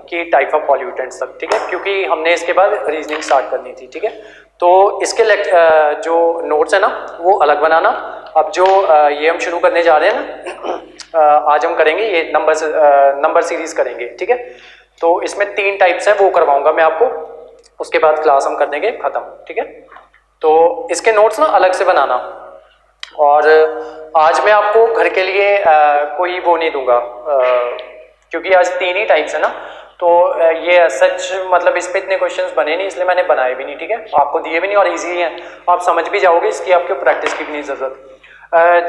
कि टाइप ऑफ पॉल्यूटेंट्स तक, ठीक है, क्योंकि हमने इसके बाद रीजनिंग स्टार्ट करनी थी, ठीक है। तो इसके जो नोट्स है ना वो अलग बनाना। अब जो ये हम शुरू करने जा रहे हैं ना आज हम करेंगे ये नंबर सीरीज करेंगे, ठीक है। तो इसमें 3 टाइप्स हैं, वो करवाऊंगा मैं आपको, उसके बाद क्लास हम कर देंगे खत्म, ठीक है। तो इसके नोट्स ना अलग से बनाना। और आज मैं आपको घर के लिए कोई वो नहीं दूंगा, क्योंकि आज 3 ही टाइप्स है ना, तो ये सच मतलब इस पे इतने क्वेश्चंस बने नहीं, इसलिए मैंने बनाए भी नहीं, ठीक है, आपको दिए भी नहीं और इजी हैं, आप समझ भी जाओगे, इसकी आपको प्रैक्टिस की भी नहीं ज़रूरत।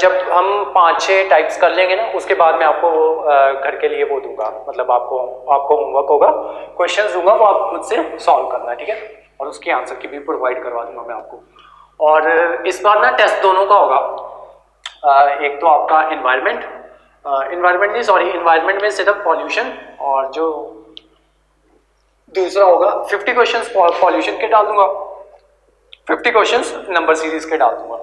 जब हम 5-6 टाइप्स कर लेंगे ना, उसके बाद मैं आपको घर के लिए वो दूंगा, मतलब आपको होमवर्क होगा, क्वेश्चंस दूंगा, वो आप मुझसे सॉल्व करना, ठीक है, और उसकी आंसर की भी प्रोवाइड करवा दूंगा मैं आपको। और इस बार ना टेस्ट दोनों का होगा, एक तो आपका इन्वायरमेंट में सिर्फ पॉल्यूशन, और जो दूसरा होगा 50 क्वेश्चंस पॉल्यूशन के डाल दूंगा, 50 क्वेश्चंस नंबर सीरीज के डाल दूंगा।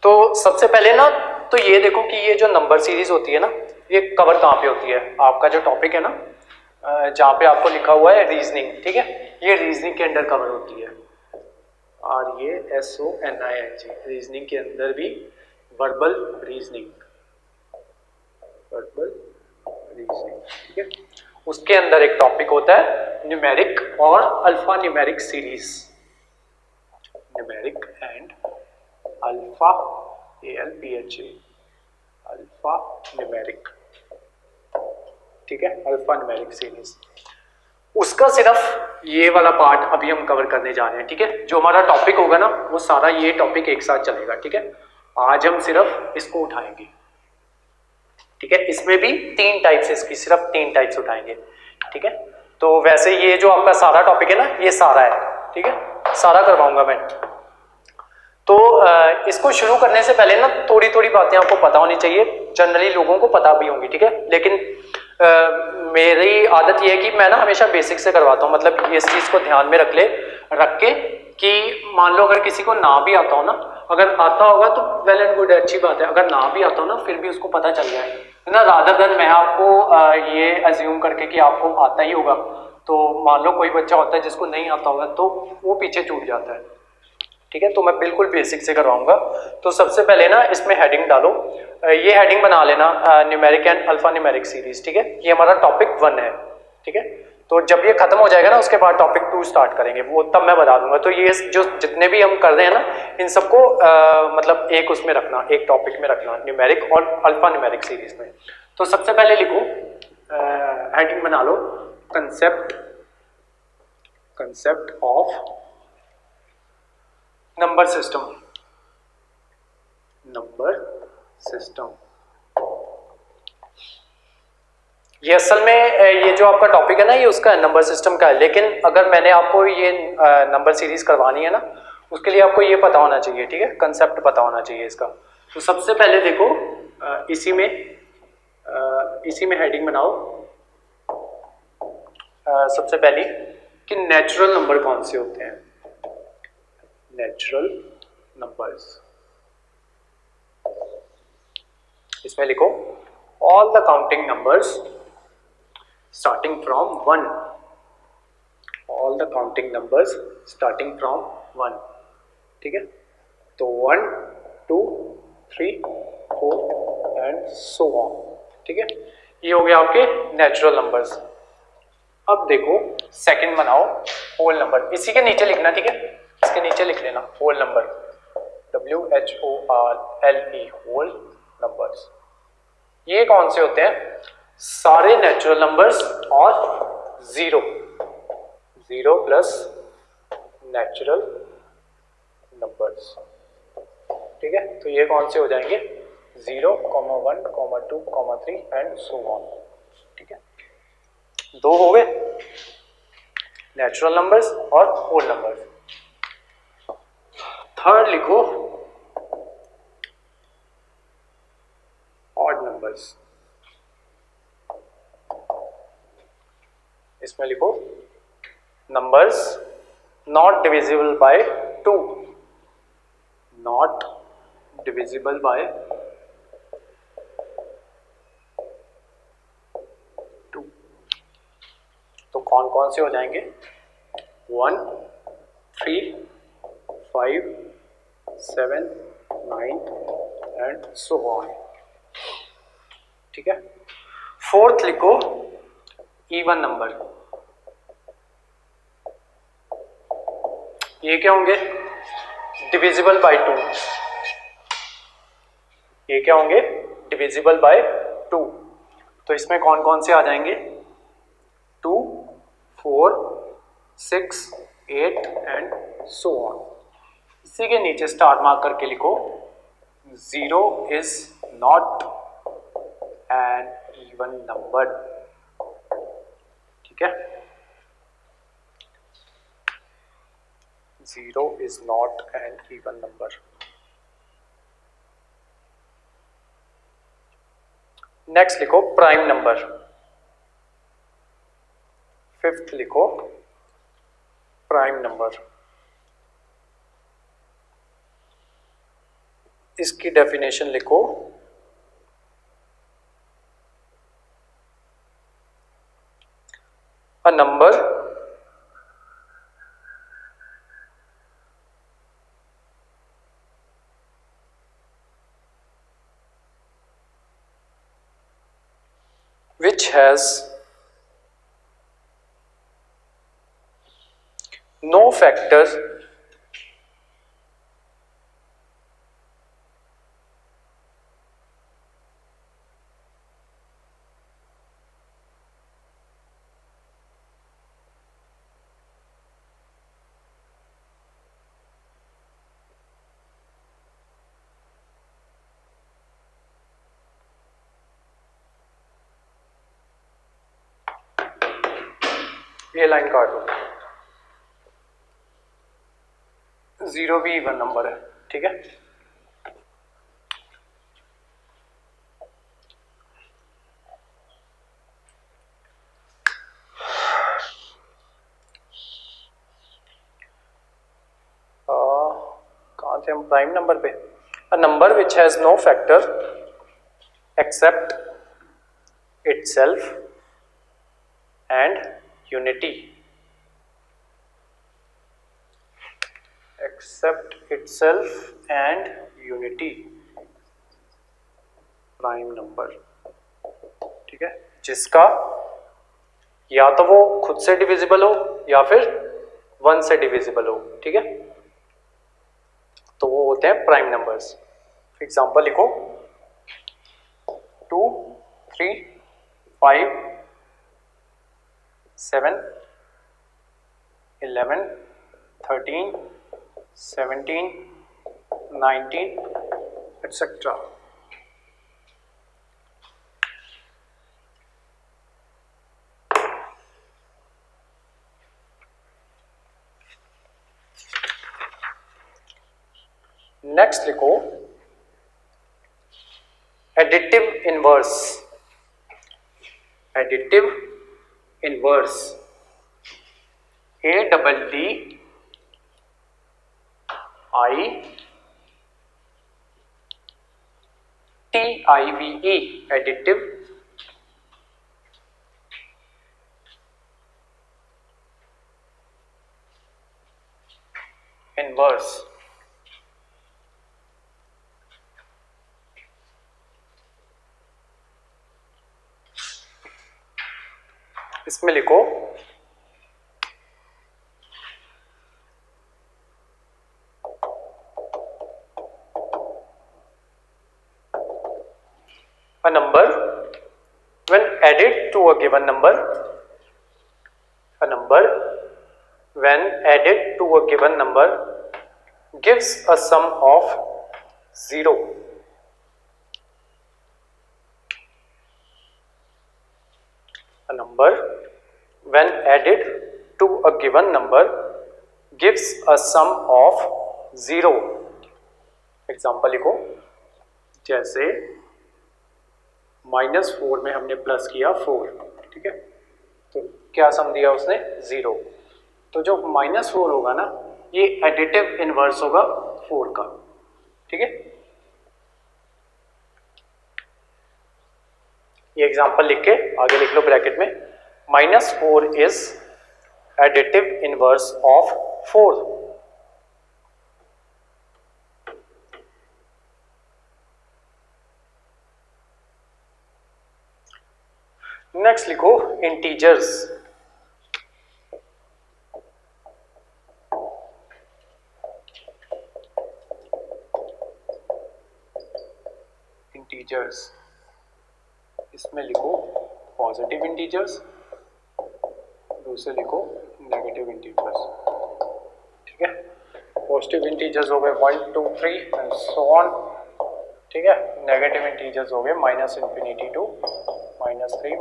तो सबसे पहले ना तो ये देखो कि ये जो नंबर सीरीज होती है ना, ये कवर कहाँ पे होती है, आपका जो टॉपिक है ना, जहाँ पे आपको लिखा हुआ है रीजनिंग, ठीक है, ये रीजनिंग के अंडर कवर होती है, और ये SONING, रीजनिंग के अंदर भी वर्बल रीजनिंग, ठीक है, उसके अंदर एक टॉपिक होता है न्यूमेरिक और alpha numeric series, numeric and alpha ALPHA, alpha numeric, ठीक है, अल्फा न्यूमेरिक सीरीज, उसका सिर्फ ये वाला पार्ट अभी हम कवर करने जा रहे हैं, ठीक है, जो हमारा टॉपिक होगा ना वो सारा ये टॉपिक एक साथ चलेगा, ठीक है, आज हम सिर्फ इसको उठाएंगे, ठीक है, इसमें भी 3 टाइप्स, इसकी सिर्फ 3 टाइप्स उठाएंगे, ठीक है। तो वैसे ये जो आपका सारा टॉपिक है ना, ये सारा है, ठीक है, सारा करवाऊंगा मैं। तो इसको शुरू करने से पहले ना थोड़ी थोड़ी बातें आपको पता होनी चाहिए, जनरली लोगों को पता भी होंगी, ठीक है, लेकिन मेरी आदत ये है कि मैं ना हमेशा बेसिक से करवाता हूँ, मतलब इस चीज़ को ध्यान में रख के कि मान लो अगर किसी को ना भी आता हो ना, अगर आता होगा तो वेल एंड गुड, अच्छी बात है, अगर ना भी आता हो ना फिर भी उसको पता चल जाए ना, रादर देन मैं आपको ये अज्यूम करके कि आपको आता ही होगा, तो मान लो कोई बच्चा होता है जिसको नहीं आता होगा तो वो पीछे छूट जाता है, ठीक है, तो मैं बिल्कुल बेसिक से करवाऊंगा। तो सबसे पहले ना इसमें हेडिंग डालो, ये हेडिंग बना लेना numeric and alpha numeric series, ठीक है, ये हमारा टॉपिक 1 है, ठीक है, तो जब ये खत्म हो जाएगा ना उसके बाद टॉपिक 2 स्टार्ट करेंगे, वो तब मैं बता दूंगा। तो ये जो जितने भी हम कर रहे हैं ना, इन सबको मतलब एक उसमें रखना, एक टॉपिक में रखना, न्यूमेरिक और अल्फा न्यूमेरिक सीरीज में। तो सबसे पहले लिखो, हेडिंग बना लो, कंसेप्ट ऑफ नंबर सिस्टम, ये असल में ये जो आपका टॉपिक है ना, ये उसका नंबर सिस्टम का है, लेकिन अगर मैंने आपको ये नंबर सीरीज करवानी है ना, उसके लिए आपको ये पता होना चाहिए, ठीक है, कंसेप्ट पता होना चाहिए इसका। तो सबसे पहले देखो इसी में हेडिंग बनाओ, सबसे पहली कि नेचुरल नंबर कौन से होते हैं, नेचुरल नंबर्स, इसमें लिखो all the counting numbers starting from 1, all the counting numbers starting from 1, ठीक है, तो 1 2 3 4 एंड सो ऑन, ठीक है, ये हो गया आपके नेचुरल नंबर्स। अब देखो सेकंड बनाओ होल नंबर, इसी के नीचे लिखना, ठीक है, इसके नीचे लिख लेना whole number, WHORLE, whole numbers. ये कौन से होते हैं, सारे नेचुरल नंबर्स और जीरो प्लस नेचुरल नंबर्स, ठीक है, तो ये कौन से हो जाएंगे, 0, 1, 2, 3 एंड सो ऑन, ठीक है, 2 हो गए नेचुरल नंबर्स और होल नंबर्स। थर्ड लिखो ऑड नंबर्स, इसमें लिखो numbers not divisible by 2, not divisible by 2, तो कौन कौन से हो जाएंगे, 1, 3, 5, 7, 9 एंड सो ऑन, ठीक है। फोर्थ लिखो इवन नंबर, ये क्या होंगे? Divisible by 2। ये क्या होंगे? Divisible by 2। तो इसमें कौन कौन से आ जाएंगे? 2, 4, 6, 8 एंड सो ऑन। इसी के नीचे स्टार मार्क करके लिखो 0 is not an even number. ठीक है, 0 is not an even number. Next लिखो प्राइम नंबर। फिफ्थ लिखो प्राइम नंबर। इसकी डेफिनेशन लिखो a number which has no factor ये लाइन काट दो। 0 भी इवन नंबर है। ठीक है, कहाँ थे हम? प्राइम नंबर पे। A number which has no factor except itself and unity. Except itself and unity, prime number. ठीक है, जिसका या तो वो खुद से डिविजिबल हो या फिर 1 से डिविजिबल हो। ठीक है, तो वो होते हैं प्राइम नंबर्स। एग्जांपल लिखो 2, 3, 5, 7, 11, 13, 17, 19 etc. नेक्स्ट लिखो additive inverse. Additive inverse ADDITIV additive inverse. इसमें लिखो a number when added to a given number, a number when added to a given number gives a sum of 0. A number when added to a given number gives a sum of 0. Example लिखो, जैसे -4 में हमने plus किया 4। ठीक है, तो क्या सम दिया उसने? 0। तो जो -4 होगा ना, ये एडिटिव इनवर्स होगा 4 का। ठीक है, ये एग्जांपल लिख के आगे लिख लो ब्रैकेट में, -4 is additive inverse of 4। Next लिखो इंटीजर्स। इंटीजर्स, इसमें लिखो पॉजिटिव इंटीजर्स, दूसरे लिखो नेगेटिव इंटीजर्स, ठीक है। पॉजिटिव इंटीजर्स हो गए 1 2 3 एंड सो ऑन, ठीक है। नेगेटिव इंटीजर्स हो गए माइनस इन्फिनिटी टू -3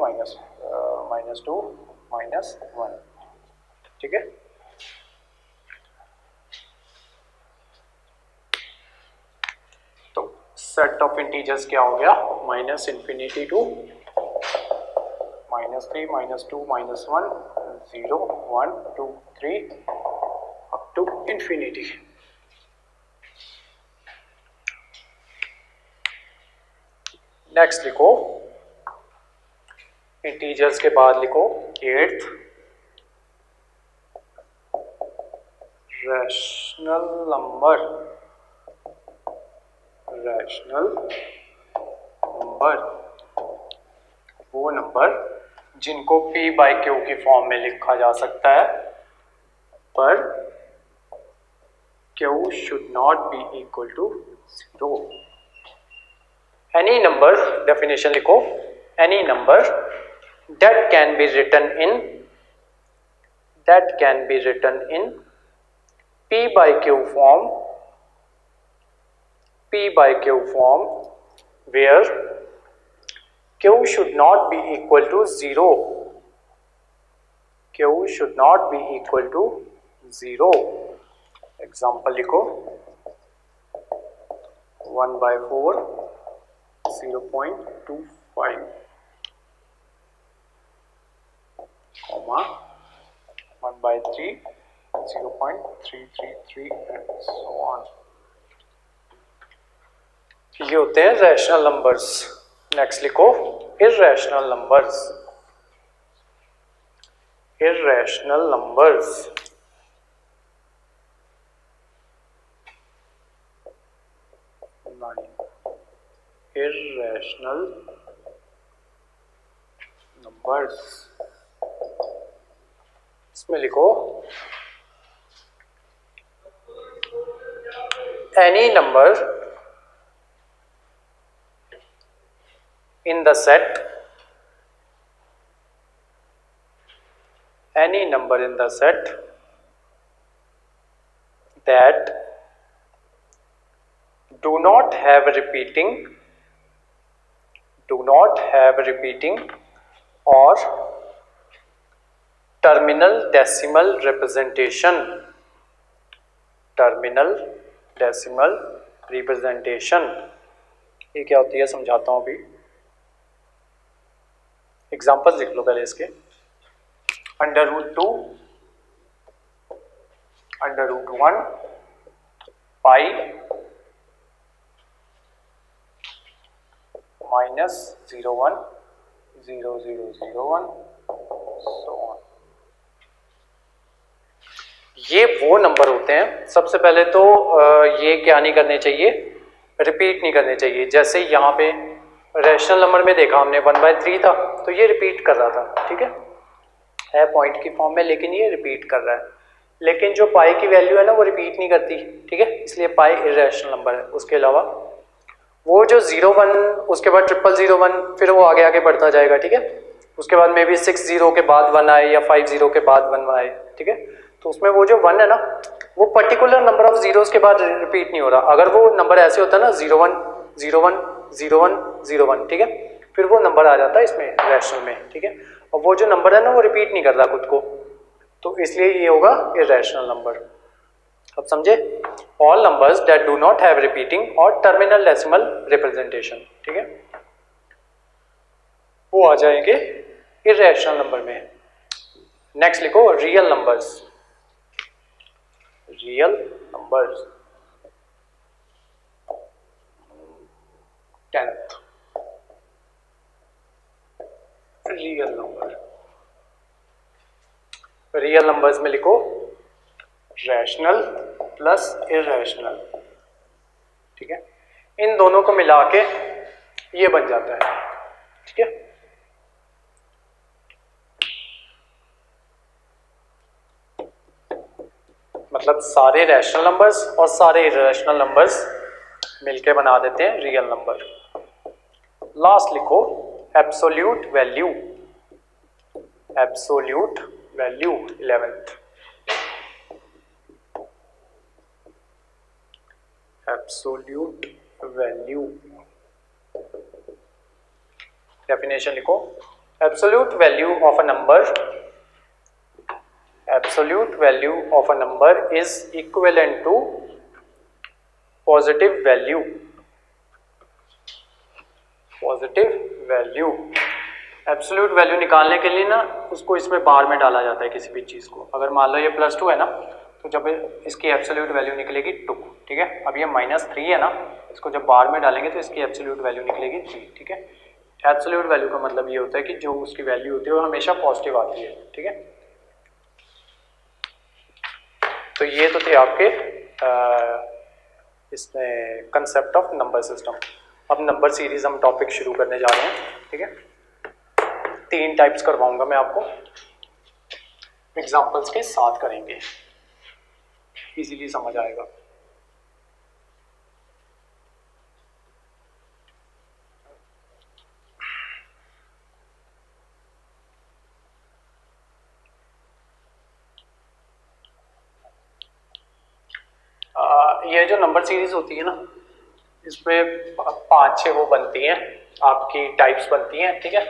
-2 -1, ठीक है। तो सेट ऑफ इंटीजर्स क्या हो गया, minus infinity to -3 -2 -1 0 1 2 3 up to infinity. Next लिखो इंटीजर्स के बाद लिखो 8th रैशनल नंबर, वो नंबर जिनको P बाई Q की फॉर्म में लिखा जा सकता है, पर Q should not be equal to 0। Any number, definition लिखो, any number that can be written in P by Q form, where Q should not be equal to 0, example लिखो 1/4 0.25, 1/3 0.333 and so on। ये होते हैं rational numbers. Next लिखो irrational numbers, irrational numbers, irrational numbers, इसमें लिखो any number in the set, that do not have repeating or terminal decimal representation, ये क्या होती है समझाता हूँ अभी। एग्जाम्पल लिख लो पहले इसके। √2 √1 पाई -0 1 0 0 0 1 so on। ये वो नंबर होते हैं, सबसे पहले तो ये क्या नहीं करने चाहिए, रिपीट नहीं करने चाहिए। जैसे यहाँ पे रैशनल नंबर में देखा हमने 1/3 था, तो ये रिपीट कर रहा था, ठीक है पॉइंट की फॉर्म में, लेकिन ये रिपीट कर रहा है। लेकिन जो पाई की वैल्यू है ना वो रिपीट नहीं करती, ठीक है, इसलिए पाई इर्रेशनल नंबर है। उसके अलावा वो जो 0 1 उसके बाद 000 फिर वो आगे आगे बढ़ता जाएगा, ठीक है। उसके बाद मे बी 6 0 के बाद 1 आए या 5 0 के बाद 1 आए, ठीक है। तो उसमें वो जो 1 है ना, वो पर्टिकुलर नंबर ऑफ जीरोस के बाद रिपीट नहीं हो रहा। अगर वो नंबर ऐसे होता ना 0 1 0 1 0 1 0 1, ठीक है, फिर वो नंबर आ जाता है इसमें रैशनल में, ठीक है। और वो जो नंबर है ना वो रिपीट नहीं कर रहा खुद को, तो इसलिए ये होगा इर्रेशनल नंबर। अब समझे, all numbers that do not have repeating और टर्मिनल डेसिमल रिप्रेजेंटेशन, ठीक है, वो आ जाएंगे इर्रेशनल नंबर में। नेक्स्ट लिखो real numbers, 10th real numbers में लिखो रैशनल प्लस इर्रेशनल, ठीक है। इन दोनों को मिला के ये बन जाता है, ठीक है। मतलब सारे रैशनल नंबर्स और सारे इर्रेशनल नंबर्स मिलके बना देते हैं रियल नंबर। लास्ट लिखो absolute value, absolute value 11th, absolute value. Definition लिखो, absolute value of a number, absolute value of a number is equivalent to positive value, positive value. Absolute value निकालने के लिए ना उसको इसमें बार में डाला जाता है किसी भी चीज़ को। अगर मान लो ये +2 है ना, तो जब इसकी एब्सोल्यूट वैल्यू निकलेगी 2, ठीक है। अब ये -3 है ना, इसको जब बार में डालेंगे तो इसकी एब्सोल्यूट वैल्यू निकलेगी 3, ठीक है। एब्सोल्यूट वैल्यू का मतलब ये होता है कि जो उसकी वैल्यू होती है वो हमेशा पॉजिटिव आती है, ठीक है। तो ये तो थे आपके इसमें कंसेप्ट ऑफ नंबर सिस्टम। अब नंबर सीरीज हम टॉपिक शुरू करने जा रहे हैं, ठीक है। 3 टाइप्स करवाऊंगा मैं आपको, एग्जाम्पल्स के साथ करेंगे, इजीली समझ आएगा। ये जो नंबर सीरीज होती है ना, इसमें 5-6 वो बनती हैं आपकी टाइप्स बनती हैं, ठीक है।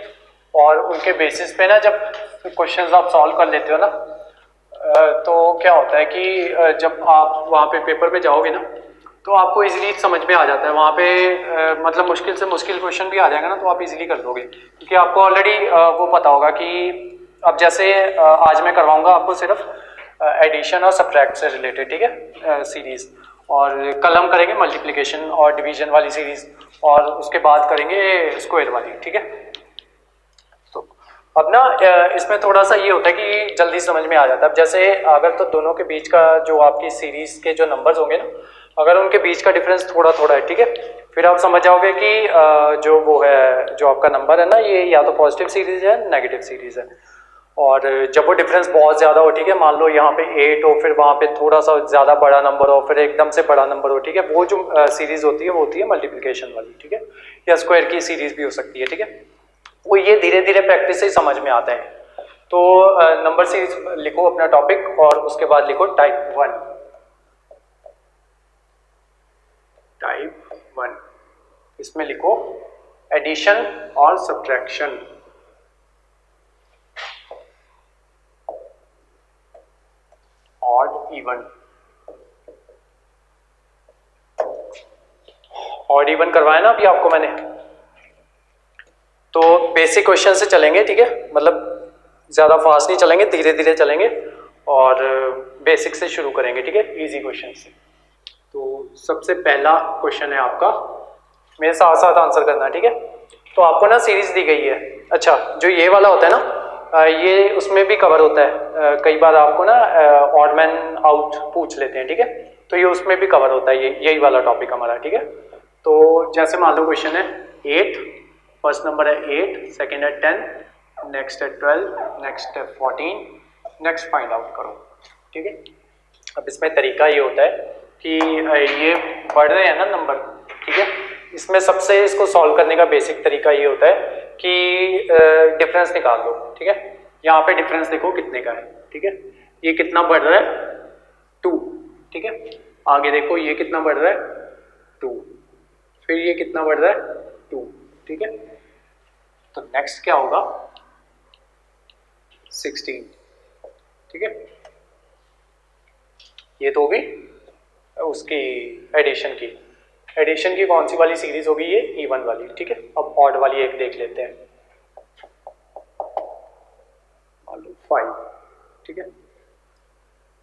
और उनके बेसिस पे ना जब क्वेश्चंस आप सॉल्व कर लेते हो ना, तो क्या होता है कि जब आप वहाँ पे पेपर में जाओगे ना, तो आपको इजीली समझ में आ जाता है। वहाँ पे मतलब मुश्किल से मुश्किल क्वेश्चन भी आ जाएगा ना, तो आप इजीली कर लोगे, क्योंकि आपको ऑलरेडी वो पता होगा कि अब जैसे आज मैं करवाऊँगा आपको सिर्फ एडिशन और सब्ट्रैक्ट से रिलेटेड, ठीक है, सीरीज़। और कल हम करेंगे मल्टीप्लिकेशन और डिवीजन वाली सीरीज़, और उसके बाद करेंगे स्क्वायर वाली, ठीक है। तो अब ना इसमें थोड़ा सा ये होता है कि जल्दी समझ में आ जाता है। अब जैसे अगर तो दोनों के बीच का जो आपकी सीरीज़ के जो नंबर्स होंगे ना, अगर उनके बीच का डिफरेंस थोड़ा थोड़ा है, ठीक है, फिर आप समझ जाओगे कि जो वो है, जो आपका नंबर है ना, ये या तो पॉजिटिव सीरीज़ है नेगेटिव सीरीज़ है। और जब वो डिफरेंस बहुत ज़्यादा हो, ठीक है, मान लो यहाँ पे 8 हो, फिर वहाँ पे थोड़ा सा ज़्यादा बड़ा नंबर हो, फिर एकदम से बड़ा नंबर हो, ठीक है, वो जो सीरीज़ होती है वो होती है मल्टीप्लिकेशन वाली, ठीक है, या स्क्वायर की सीरीज़ भी हो सकती है, ठीक है। वो ये धीरे धीरे प्रैक्टिस से ही समझ में आता है। तो नंबर सीरीज लिखो अपना टॉपिक, और उसके बाद लिखो टाइप 1, टाइप 1। इसमें लिखो एडिशन और subtraction, odd even. Odd even करवाया ना अभी आपको मैंने, तो बेसिक क्वेश्चन से चलेंगे, ठीक है, मतलब ज़्यादा फास्ट नहीं चलेंगे, धीरे धीरे चलेंगे, और बेसिक से शुरू करेंगे, ठीक है, इजी क्वेश्चन से। तो सबसे पहला क्वेश्चन है आपका, मेरे साथ साथ आंसर करना, ठीक है। तो आपको ना सीरीज दी गई है, अच्छा, जो ये वाला होता है ना, ये उसमें भी कवर होता है। कई बार आपको ना ऑड मैन आउट पूछ लेते हैं, ठीक है, तो ये उसमें भी कवर होता है, ये यही वाला टॉपिक हमारा, ठीक है। तो जैसे मान लो क्वेश्चन है 8, फर्स्ट नंबर है 8, सेकेंड है 10, नेक्स्ट है 12, नेक्स्ट है 14, नेक्स्ट फाइंड आउट करो, ठीक है। अब इसमें तरीका ये होता है कि ये बढ़ रहे हैं ना नंबर, ठीक है, इसमें सबसे इसको सॉल्व करने का बेसिक तरीका ये होता है कि डिफरेंस निकाल लो, ठीक है। यहाँ पे डिफरेंस देखो कितने का है, ठीक है, ये कितना बढ़ रहा है 2, ठीक है। आगे देखो ये कितना बढ़ रहा है 2, फिर ये कितना बढ़ रहा है 2, ठीक है। तो नेक्स्ट क्या होगा 16, ठीक है। ये तो होगी उसकी एडिशन की कौन सी वाली सीरीज होगी, ये इवन वाली, ठीक है। अब ऑड वाली एक देख लेते हैं, मान लो 5, ठीक है,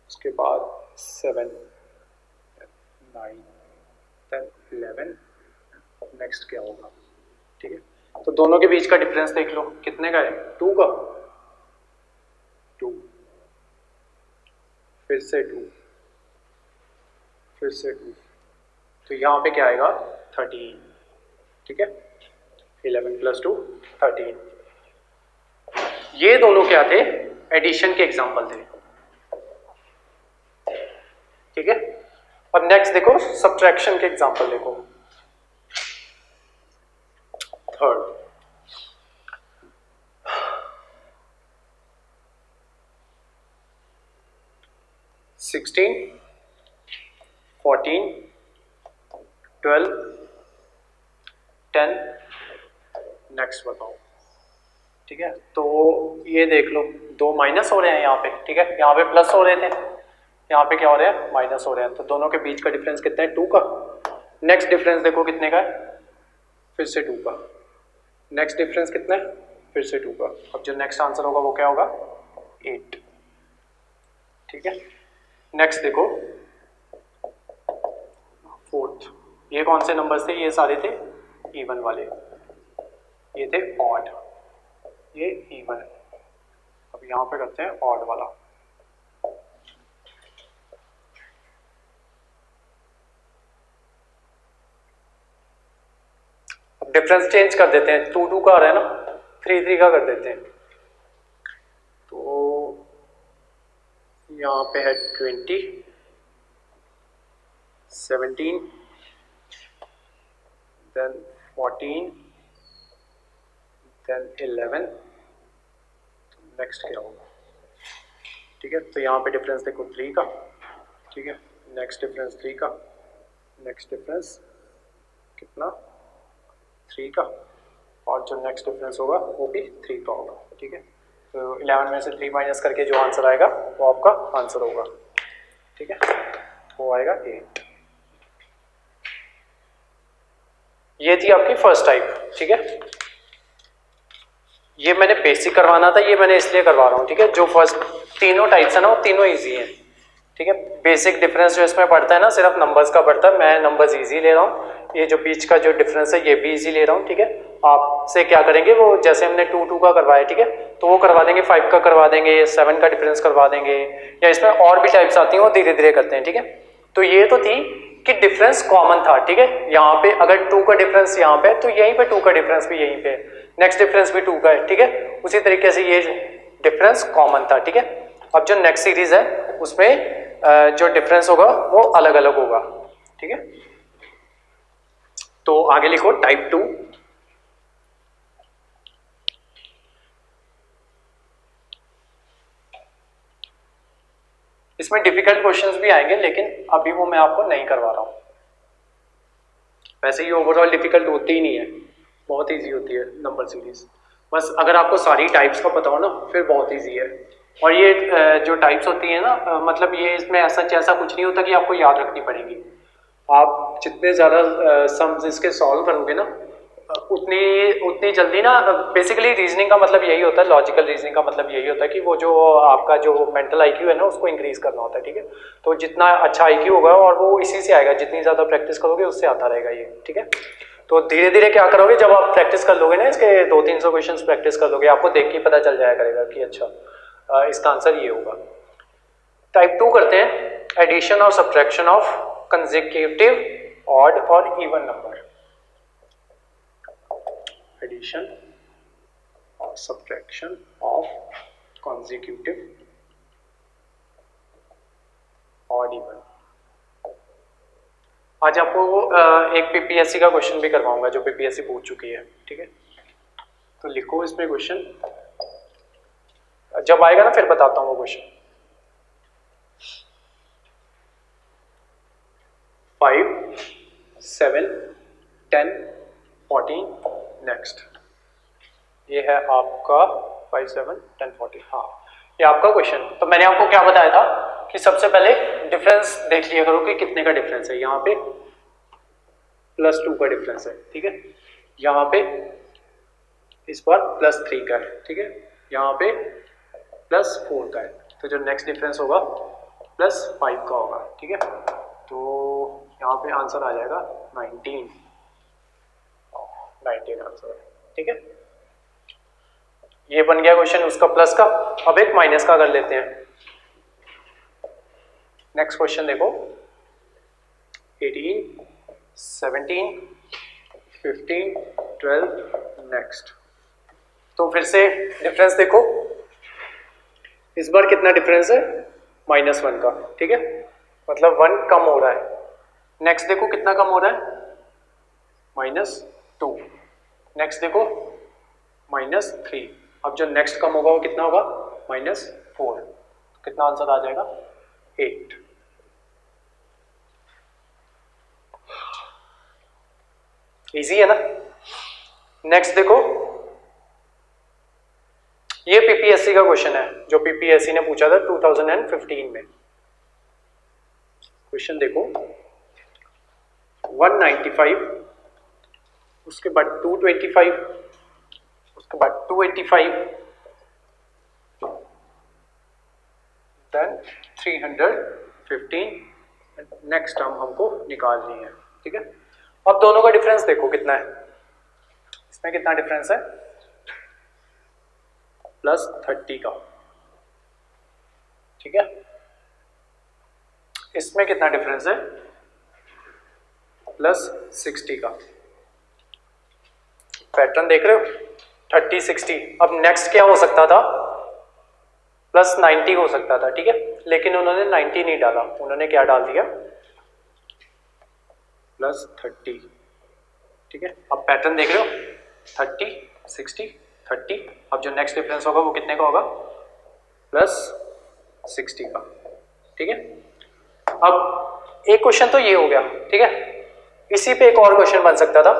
उसके बाद 7, 9, 10, 11, नेक्स्ट क्या होगा, ठीक है। तो दोनों के बीच का डिफरेंस देख लो कितने का है, 2 का, 2, फिर से 2, फिर से 2, तो यहाँ पे क्या आएगा 13, ठीक है, 11 + 2 13। ये दोनों क्या थे, एडिशन के एग्जाम्पल थे, ठीक है। अब नेक्स्ट देखो सब्ट्रैक्शन के एग्जाम्पल देखो, थर्ड, 16, 14, 12, 10, नेक्स्ट बताओ। ठीक है, तो ये देख लो, दो माइनस हो रहे हैं यहाँ पे, ठीक है, यहाँ पे प्लस हो रहे थे, यहाँ पे क्या हो रहे हैं, माइनस हो रहे हैं, तो दोनों के बीच का डिफरेंस कितना है, 2 का। नेक्स्ट डिफरेंस देखो कितने का है, फिर से 2 का। नेक्स्ट डिफरेंस कितना है, फिर से 2 का। अब जो नेक्स्ट आंसर होगा वो क्या होगा, 8। ठीक है, नेक्स्ट देखो 4th, ये कौन से नंबर्स थे, ये सारे थे इवन वाले, ये थे ऑड, ये इवन है। अब यहाँ पे करते हैं ऑड वाला। अब डिफरेंस चेंज कर देते हैं, 2 2 का आ रहा है ना, 3 3 का कर देते हैं। तो यहाँ पे है 20, 17, देन 14, देन 11, नेक्स्ट क्या होगा। ठीक है, तो यहाँ पे डिफरेंस देखो 3 का, ठीक है, नेक्स्ट डिफरेंस 3 का, नेक्स्ट डिफरेंस कितना, 3 का, और जो नेक्स्ट डिफरेंस होगा वो भी 3 का होगा। ठीक है, तो 11 में से 3 माइनस करके जो आंसर आएगा वो आपका आंसर होगा। ठीक है, वो आएगा 8। ये थी आपकी फर्स्ट टाइप। ठीक है, ये मैंने बेसिक करवाना था, ये मैंने इसलिए करवा रहा हूँ। ठीक है, जो फर्स्ट तीनों टाइप्स है ना वो तीनों इजी हैं। ठीक है, बेसिक डिफरेंस जो इसमें पड़ता है ना सिर्फ नंबर्स का पड़ता है, मैं नंबर्स इजी ले रहा हूँ। ये जो बीच का जो डिफरेंस है ये भी इजी ले रहा हूँ। ठीक है, आपसे क्या करेंगे, वो जैसे हमने 2 2 का करवाया, ठीक है, तो वो करवा देंगे, 5 का करवा देंगे, 7 का डिफरेंस करवा देंगे, या इसमें और भी टाइप्स आती हैं वो धीरे धीरे करते हैं। ठीक है, तो ये तो थी कि डिफरेंस कॉमन था। ठीक है, यहाँ पे अगर 2 का डिफरेंस यहाँ पे तो यहीं पे 2 का डिफरेंस भी यहीं पे, नेक्स्ट डिफरेंस भी 2 का है। ठीक है, उसी तरीके से ये डिफरेंस कॉमन था। ठीक है, अब जो नेक्स्ट सीरीज है उसमें जो डिफरेंस होगा वो अलग अलग होगा। ठीक है, तो आगे लिखो टाइप 2। इसमें डिफिकल्ट क्वेश्चंस भी आएंगे, लेकिन अभी वो मैं आपको नहीं करवा रहा हूं। वैसे ये ओवरऑल डिफिकल्ट होती ही नहीं है, बहुत इजी होती है नंबर सीरीज। बस अगर आपको सारी टाइप्स का पता हो ना फिर बहुत इजी है। और ये जो टाइप्स होती है ना, मतलब ये इसमें ऐसा कुछ नहीं होता कि आपको याद रखनी पड़ेगी। आप जितने ज़्यादा सम्स इसके सॉल्व करोगे ना उतनी जल्दी ना, बेसिकली रीजनिंग का मतलब यही होता है, लॉजिकल रीजनिंग का मतलब यही होता है कि वो जो आपका जो मेंटल आईक्यू है ना उसको इंक्रीज करना होता है। ठीक है, तो जितना अच्छा आईक्यू होगा और वो इसी से आएगा, जितनी ज़्यादा प्रैक्टिस करोगे उससे आता रहेगा ये। ठीक है, तो धीरे धीरे क्या करोगे, जब आप प्रैक्टिस कर लोगे ना इसके 200-300 क्वेश्चन प्रैक्टिस कर लोगे, आपको देख के पता चल जाया करेगा कि अच्छा इसका आंसर ये होगा। टाइप 2 करते हैं, एडिशन और सब्ट्रैक्शन ऑफ कंसेक्यूटिव ऑड और इवन नंबर। एडिशन और subtraction of consecutive odd even. आज आपको एक पीपीएससी का क्वेश्चन भी करवाऊंगा जो पीपीएससी पूछ चुकी है। ठीक है, तो लिखो इसमें क्वेश्चन, जब आएगा ना फिर बताता हूँ वो क्वेश्चन। 5, 7, 10, 14, नेक्स्ट। ये है आपका 5, 7, 10, 14। हाँ, ये आपका क्वेश्चन। तो मैंने आपको क्या बताया था कि सबसे पहले डिफरेंस देख लिया करो कि कितने का डिफरेंस है। यहाँ पे +2 का डिफरेंस है। ठीक है, यहाँ पे इस बार +3 का है। ठीक है, यहाँ पे +4 का है, तो जो नेक्स्ट डिफरेंस होगा +5 का होगा। ठीक है, तो यहाँ पे आंसर आ जाएगा 19 आंसर है। ठीक है, ये बन गया क्वेश्चन उसका प्लस का। अब एक माइनस का कर लेते हैं। नेक्स्ट क्वेश्चन देखो, 18, 17, 15, 12, नेक्स्ट। तो फिर से डिफरेंस देखो, इस बार कितना डिफरेंस है, -1 का। ठीक है, मतलब 1 कम हो रहा है। नेक्स्ट देखो कितना कम हो रहा है, -2। नेक्स्ट देखो -3। अब जो नेक्स्ट कम होगा वो कितना होगा, -4। कितना आंसर आ जाएगा, 8। इजी है ना। नेक्स्ट देखो, ये पीपीएससी का क्वेश्चन है जो पीपीएससी ने पूछा था 2015 में। क्वेश्चन देखो, 195, उसके बाद 225, उसके बाद 285, देन 315, नेक्स्ट टर्म हमको निकालनी है, ठीक है। अब दोनों का डिफरेंस देखो कितना है, इसमें कितना डिफरेंस है, +30 का, ठीक है। इसमें कितना डिफरेंस है, +60 का। पैटर्न देख रहे हो, 30 60। अब नेक्स्ट क्या हो सकता था, +90 हो सकता था, ठीक है, लेकिन उन्होंने 90 नहीं डाला, उन्होंने क्या डाल दिया, +30, ठीक है। अब पैटर्न देख रहे हो, 30 60 30। अब जो नेक्स्ट डिफरेंस होगा वो कितने का होगा, +60 का, ठीक है। अब एक क्वेश्चन तो ये हो गया, ठीक है। इसी पे एक और क्वेश्चन बन सकता था,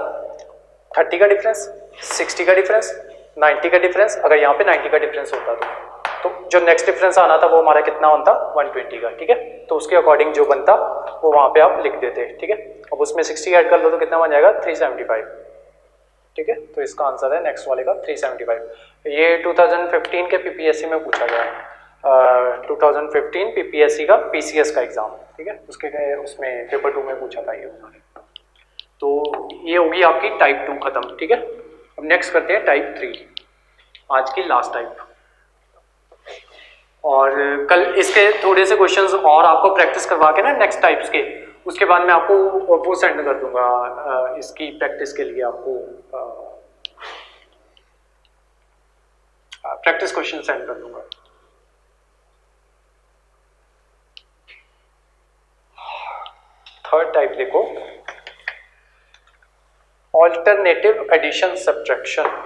30 का डिफरेंस, 60 का डिफरेंस, 90 का डिफरेंस। अगर यहाँ पे 90 का डिफरेंस होता तो जो नेक्स्ट डिफरेंस आना था वो हमारा कितना होता, 120 का, ठीक है। तो उसके अकॉर्डिंग जो बनता वो वहाँ पे आप लिख देते, ठीक है। अब उसमें 60 ऐड कर लो तो कितना बन जाएगा, 375, ठीक है। तो इसका आंसर है नेक्स्ट वाले का 375। ये 2015 के पीपीएससी में पूछा गया है, 2015 पीपीएससी का पीसीएस का एग्जाम, ठीक है, उसमें पेपर 2 में पूछा था ये उन्होंने। तो ये होगी आपकी टाइप 2 खत्म, ठीक है। अब नेक्स्ट करते हैं टाइप 3, आज की लास्ट टाइप। और कल इसके थोड़े से क्वेश्चंस और आपको प्रैक्टिस करवा के ना नेक्स्ट टाइप्स के, उसके बाद मैं आपको वो सेंड कर दूंगा इसकी प्रैक्टिस के लिए, आपको प्रैक्टिस क्वेश्चन सेंड कर दूंगा। थर्ड टाइप देखो, alternative addition subtraction.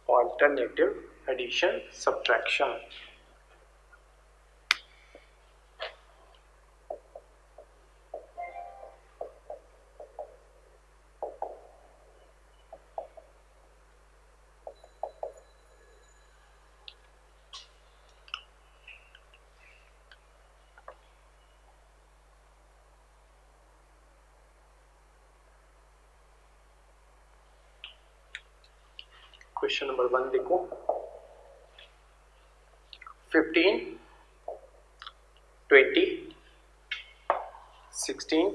Alternative addition subtraction, question number 1 देखो, 15 20 16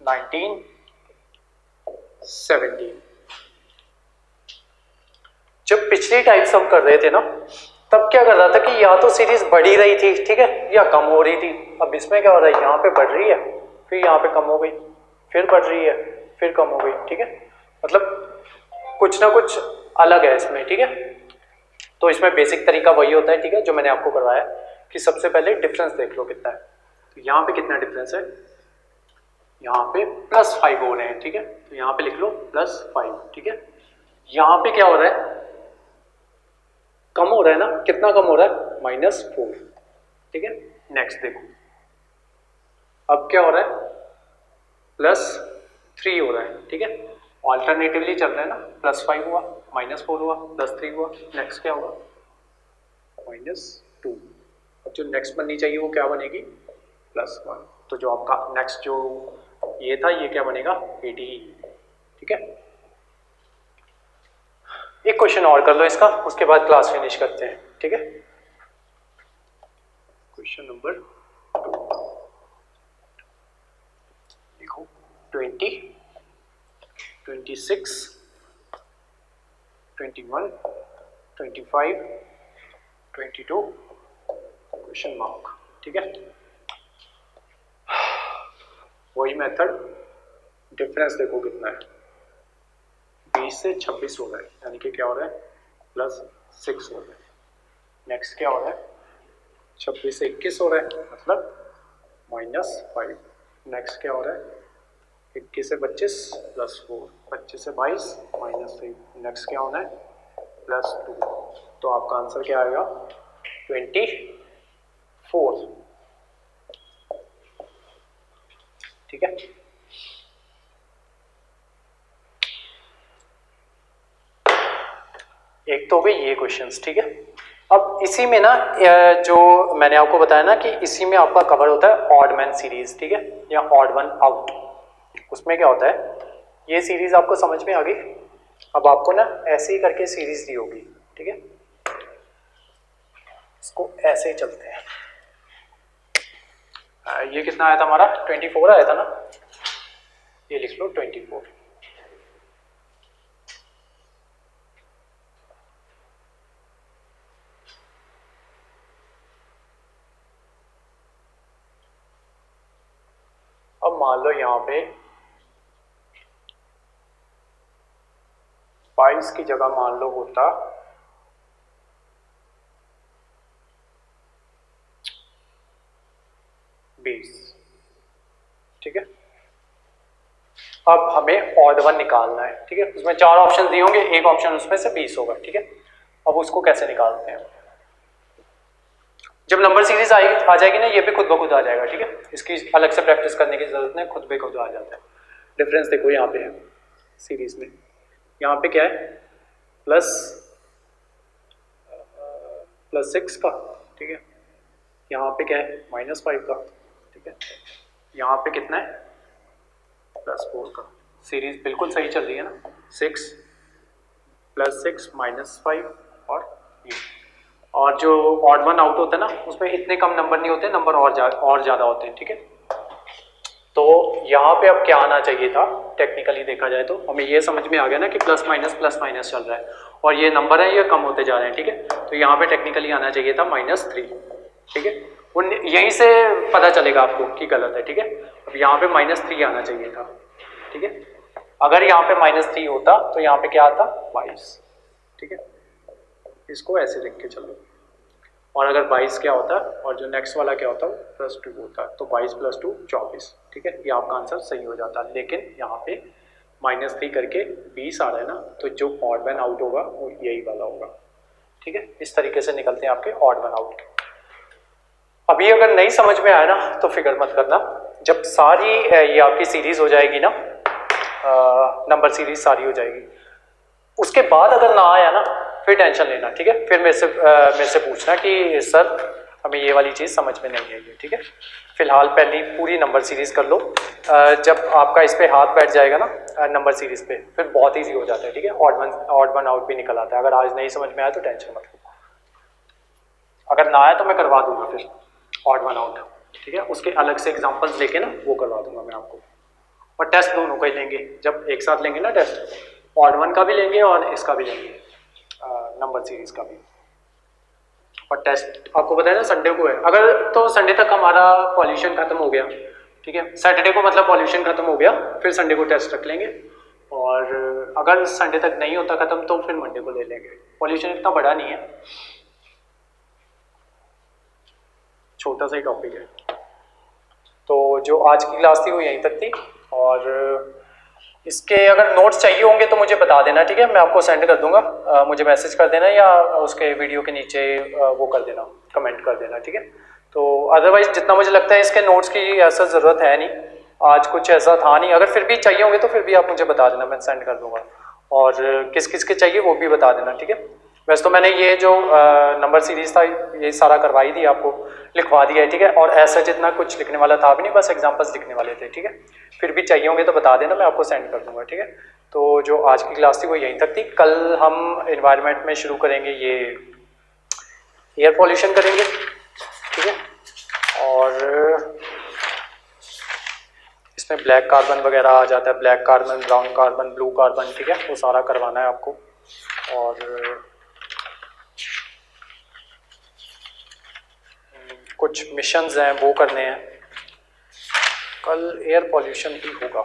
19 17। जब पिछली टाइप्स हम कर रहे थे ना, तब क्या कर रहा था कि या तो सीरीज बढ़ ही रही थी, ठीक है, या कम हो रही थी। अब इसमें क्या हो रहा है, यहाँ पे बढ़ रही है, फिर यहाँ पे कम हो गई, फिर बढ़ रही है, फिर कम हो गई, ठीक है। मतलब कुछ ना कुछ अलग है इसमें, ठीक है। तो इसमें बेसिक तरीका वही होता है, ठीक है, जो मैंने आपको करवाया कि सबसे पहले डिफरेंस देख लो कितना है। तो यहाँ पे कितना डिफरेंस है, यहाँ पे +5 हो रहे हैं, ठीक है। तो यहाँ पे लिख लो +5, ठीक है। यहाँ पे क्या हो रहा है, कम हो रहा है ना, कितना कम हो रहा है, -4, ठीक है। नेक्स्ट देखो, अब क्या हो रहा है, +3 हो रहा है, ठीक है। ऑल्टरनेटिवली चल रहा है ना, +5 हुआ, -4 हुआ, +3 हुआ, नेक्स्ट क्या होगा, -2। अब जो नेक्स्ट बननी चाहिए वो क्या बनेगी, +1। तो जो आपका नेक्स्ट जो ये था, ये क्या बनेगा, 80, ठीक है। एक क्वेश्चन और कर लो इसका, उसके बाद क्लास फिनिश करते हैं, ठीक है। क्वेश्चन नंबर 2 देखो, 20 26 21 25 22 क्वेश्चन मार्क, ठीक है। वही मेथड, डिफरेंस देखो कितना है, 20 से 26 हो रहा है, यानी कि क्या हो रहा है, +6 हो रहा है। नेक्स्ट क्या हो रहा है, 26 से 21 हो रहा है, मतलब -5। नेक्स्ट क्या हो रहा है, 21 से 25 +4, 25 से 22 -3। नेक्स्ट क्या होना है, +2। तो आपका आंसर क्या आएगा, 24। ठीक है। एक तो हो गई ये क्वेश्चंस, ठीक है। अब इसी में ना जो मैंने आपको बताया ना कि इसी में आपका कवर होता है ऑड मैन सीरीज, ठीक है, या ऑड वन आउट। उसमें क्या होता है, ये सीरीज आपको समझ में आ गई। अब आपको ना ऐसे ही करके सीरीज दी होगी, ठीक है, इसको ऐसे ही चलते हैं। ये कितना आया था हमारा, 24 आया था ना, ये लिख लो 24। अब मान लो यहाँ पे 22 की जगह मान लो होता 20, ठीक है। अब हमें ऑड वन निकालना है, ठीक है। उसमें 4 ऑप्शन दिए होंगे, एक ऑप्शन उसमें से 20 होगा, ठीक है। अब उसको कैसे निकालते हैं, जब नंबर सीरीज आ जाएगी ना, ये भी खुद ब खुद आ जाएगा, ठीक है। इसकी अलग से प्रैक्टिस करने की जरूरत नहीं, खुद ब खुद आ जाता है। डिफरेंस देखो यहाँ पे है सीरीज में, यहाँ पे क्या है +6 का, ठीक है। यहाँ पे क्या है -5 का, ठीक है। यहाँ पे कितना है +4 का। सीरीज बिल्कुल सही चल रही है ना, 6 +6 -5 और ये। और जो ऑड वन आउट होता है ना, उसमें इतने कम नंबर नहीं होते, नंबर और ज़्यादा होते हैं, ठीक है। तो यहाँ पे अब क्या आना चाहिए था, टेक्निकली देखा जाए तो हमें ये समझ में आ गया ना कि प्लस माइनस चल रहा है और ये नंबर है ये कम होते जा रहे हैं, ठीक है। तो यहाँ पे टेक्निकली आना चाहिए था -3, ठीक है। यहीं से पता चलेगा आपको कि गलत है, ठीक है। अब यहाँ पे -3 आना चाहिए था, ठीक है। अगर यहाँ पे -3 होता तो यहाँ पे क्या आता 22, ठीक है। इसको ऐसे लिख के चलो। और अगर 22 क्या होता है और जो नेक्स्ट वाला क्या होता है +2 होता है, तो 22 + 2 24, ठीक है। ये आपका आंसर सही हो जाता है। लेकिन यहाँ पे -3 करके 20 आ रहा है ना, तो जो ऑड वन आउट होगा वो यही वाला होगा, ठीक है। इस तरीके से निकलते हैं आपके ऑड वन आउट। अभी अगर नहीं समझ में आया ना तो फिक्र मत करना, जब सारी ये आपकी सीरीज हो जाएगी ना, नंबर सीरीज सारी हो जाएगी, उसके बाद अगर ना आया ना फिर टेंशन लेना, ठीक है। फिर मेरे से पूछना कि सर हमें ये वाली चीज़ समझ में नहीं आई, ठीक है। फिलहाल पहली पूरी नंबर सीरीज कर लो, जब आपका इस पे हाथ बैठ जाएगा ना नंबर सीरीज पे, फिर बहुत ईजी हो जाता है, ठीक है। ऑड वन आउट भी निकल आता है। अगर आज नहीं समझ में आया तो टेंशन मत लो, अगर ना आया तो मैं करवा दूंगा फिर ऑड वन आउट, ठीक है। उसके अलग से एग्जाम्पल्स लेके ना वो करवा दूंगा मैं आपको। और टेस्ट दोनों का ही लेंगे, जब एक साथ लेंगे ना टेस्ट, ऑड वन का भी लेंगे और इसका भी लेंगे, नंबर सीरीज का भी। और टेस्ट आपको बताया ना संडे को है, अगर तो संडे तक हमारा पॉल्यूशन खत्म हो गया, ठीक है। सैटरडे को मतलब पॉल्यूशन खत्म हो गया, फिर संडे को टेस्ट रख लेंगे। और अगर संडे तक नहीं होता खत्म तो फिर मंडे को ले लेंगे। पॉल्यूशन इतना बड़ा नहीं है, छोटा सा ही टॉपिक है। तो जो आज की क्लास थी वो यहीं तक थी, और इसके अगर नोट्स चाहिए होंगे तो मुझे बता देना, ठीक है। मैं आपको सेंड कर दूंगा, मुझे मैसेज कर देना या उसके वीडियो के नीचे वो कर देना, कमेंट कर देना, ठीक है। तो अदरवाइज जितना मुझे लगता है इसके नोट्स की ऐसा ज़रूरत है नहीं, आज कुछ ऐसा था नहीं। अगर फिर भी चाहिए होंगे तो फिर भी आप मुझे बता देना, मैं सेंड कर दूंगा। और किस किस के चाहिए वो भी बता देना, ठीक है। वैसे तो मैंने ये जो नंबर सीरीज था ये सारा करवा ही दिया, आपको लिखवा दिया है, ठीक है। और ऐसा जितना कुछ लिखने वाला था भी नहीं, बस एग्जांपल्स लिखने वाले थे, ठीक है। फिर भी चाहिए होंगे तो बता देना, मैं आपको सेंड कर दूंगा, ठीक है। तो जो आज की क्लास थी वो यहीं तक थी। कल हम एनवायरनमेंट में शुरू करेंगे, ये एयर पॉल्यूशन करेंगे, ठीक है। और इसमें ब्लैक कार्बन वगैरह आ जाता है, black carbon, brown carbon, blue carbon, ठीक है। वो सारा करवाना है आपको। और कुछ मिशंस हैं वो करने हैं। कल एयर पॉल्यूशन ही होगा,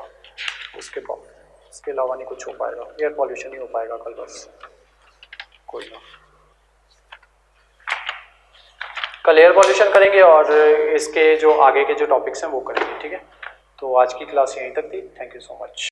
उसके बाद इसके अलावा नहीं कुछ हो पाएगा। एयर पॉल्यूशन ही हो पाएगा कल, बस। कोई ना, कल एयर पॉल्यूशन करेंगे और इसके जो आगे के जो टॉपिक्स हैं वो करेंगे, ठीक है। तो आज की क्लास यहीं तक थी। Thank you so much.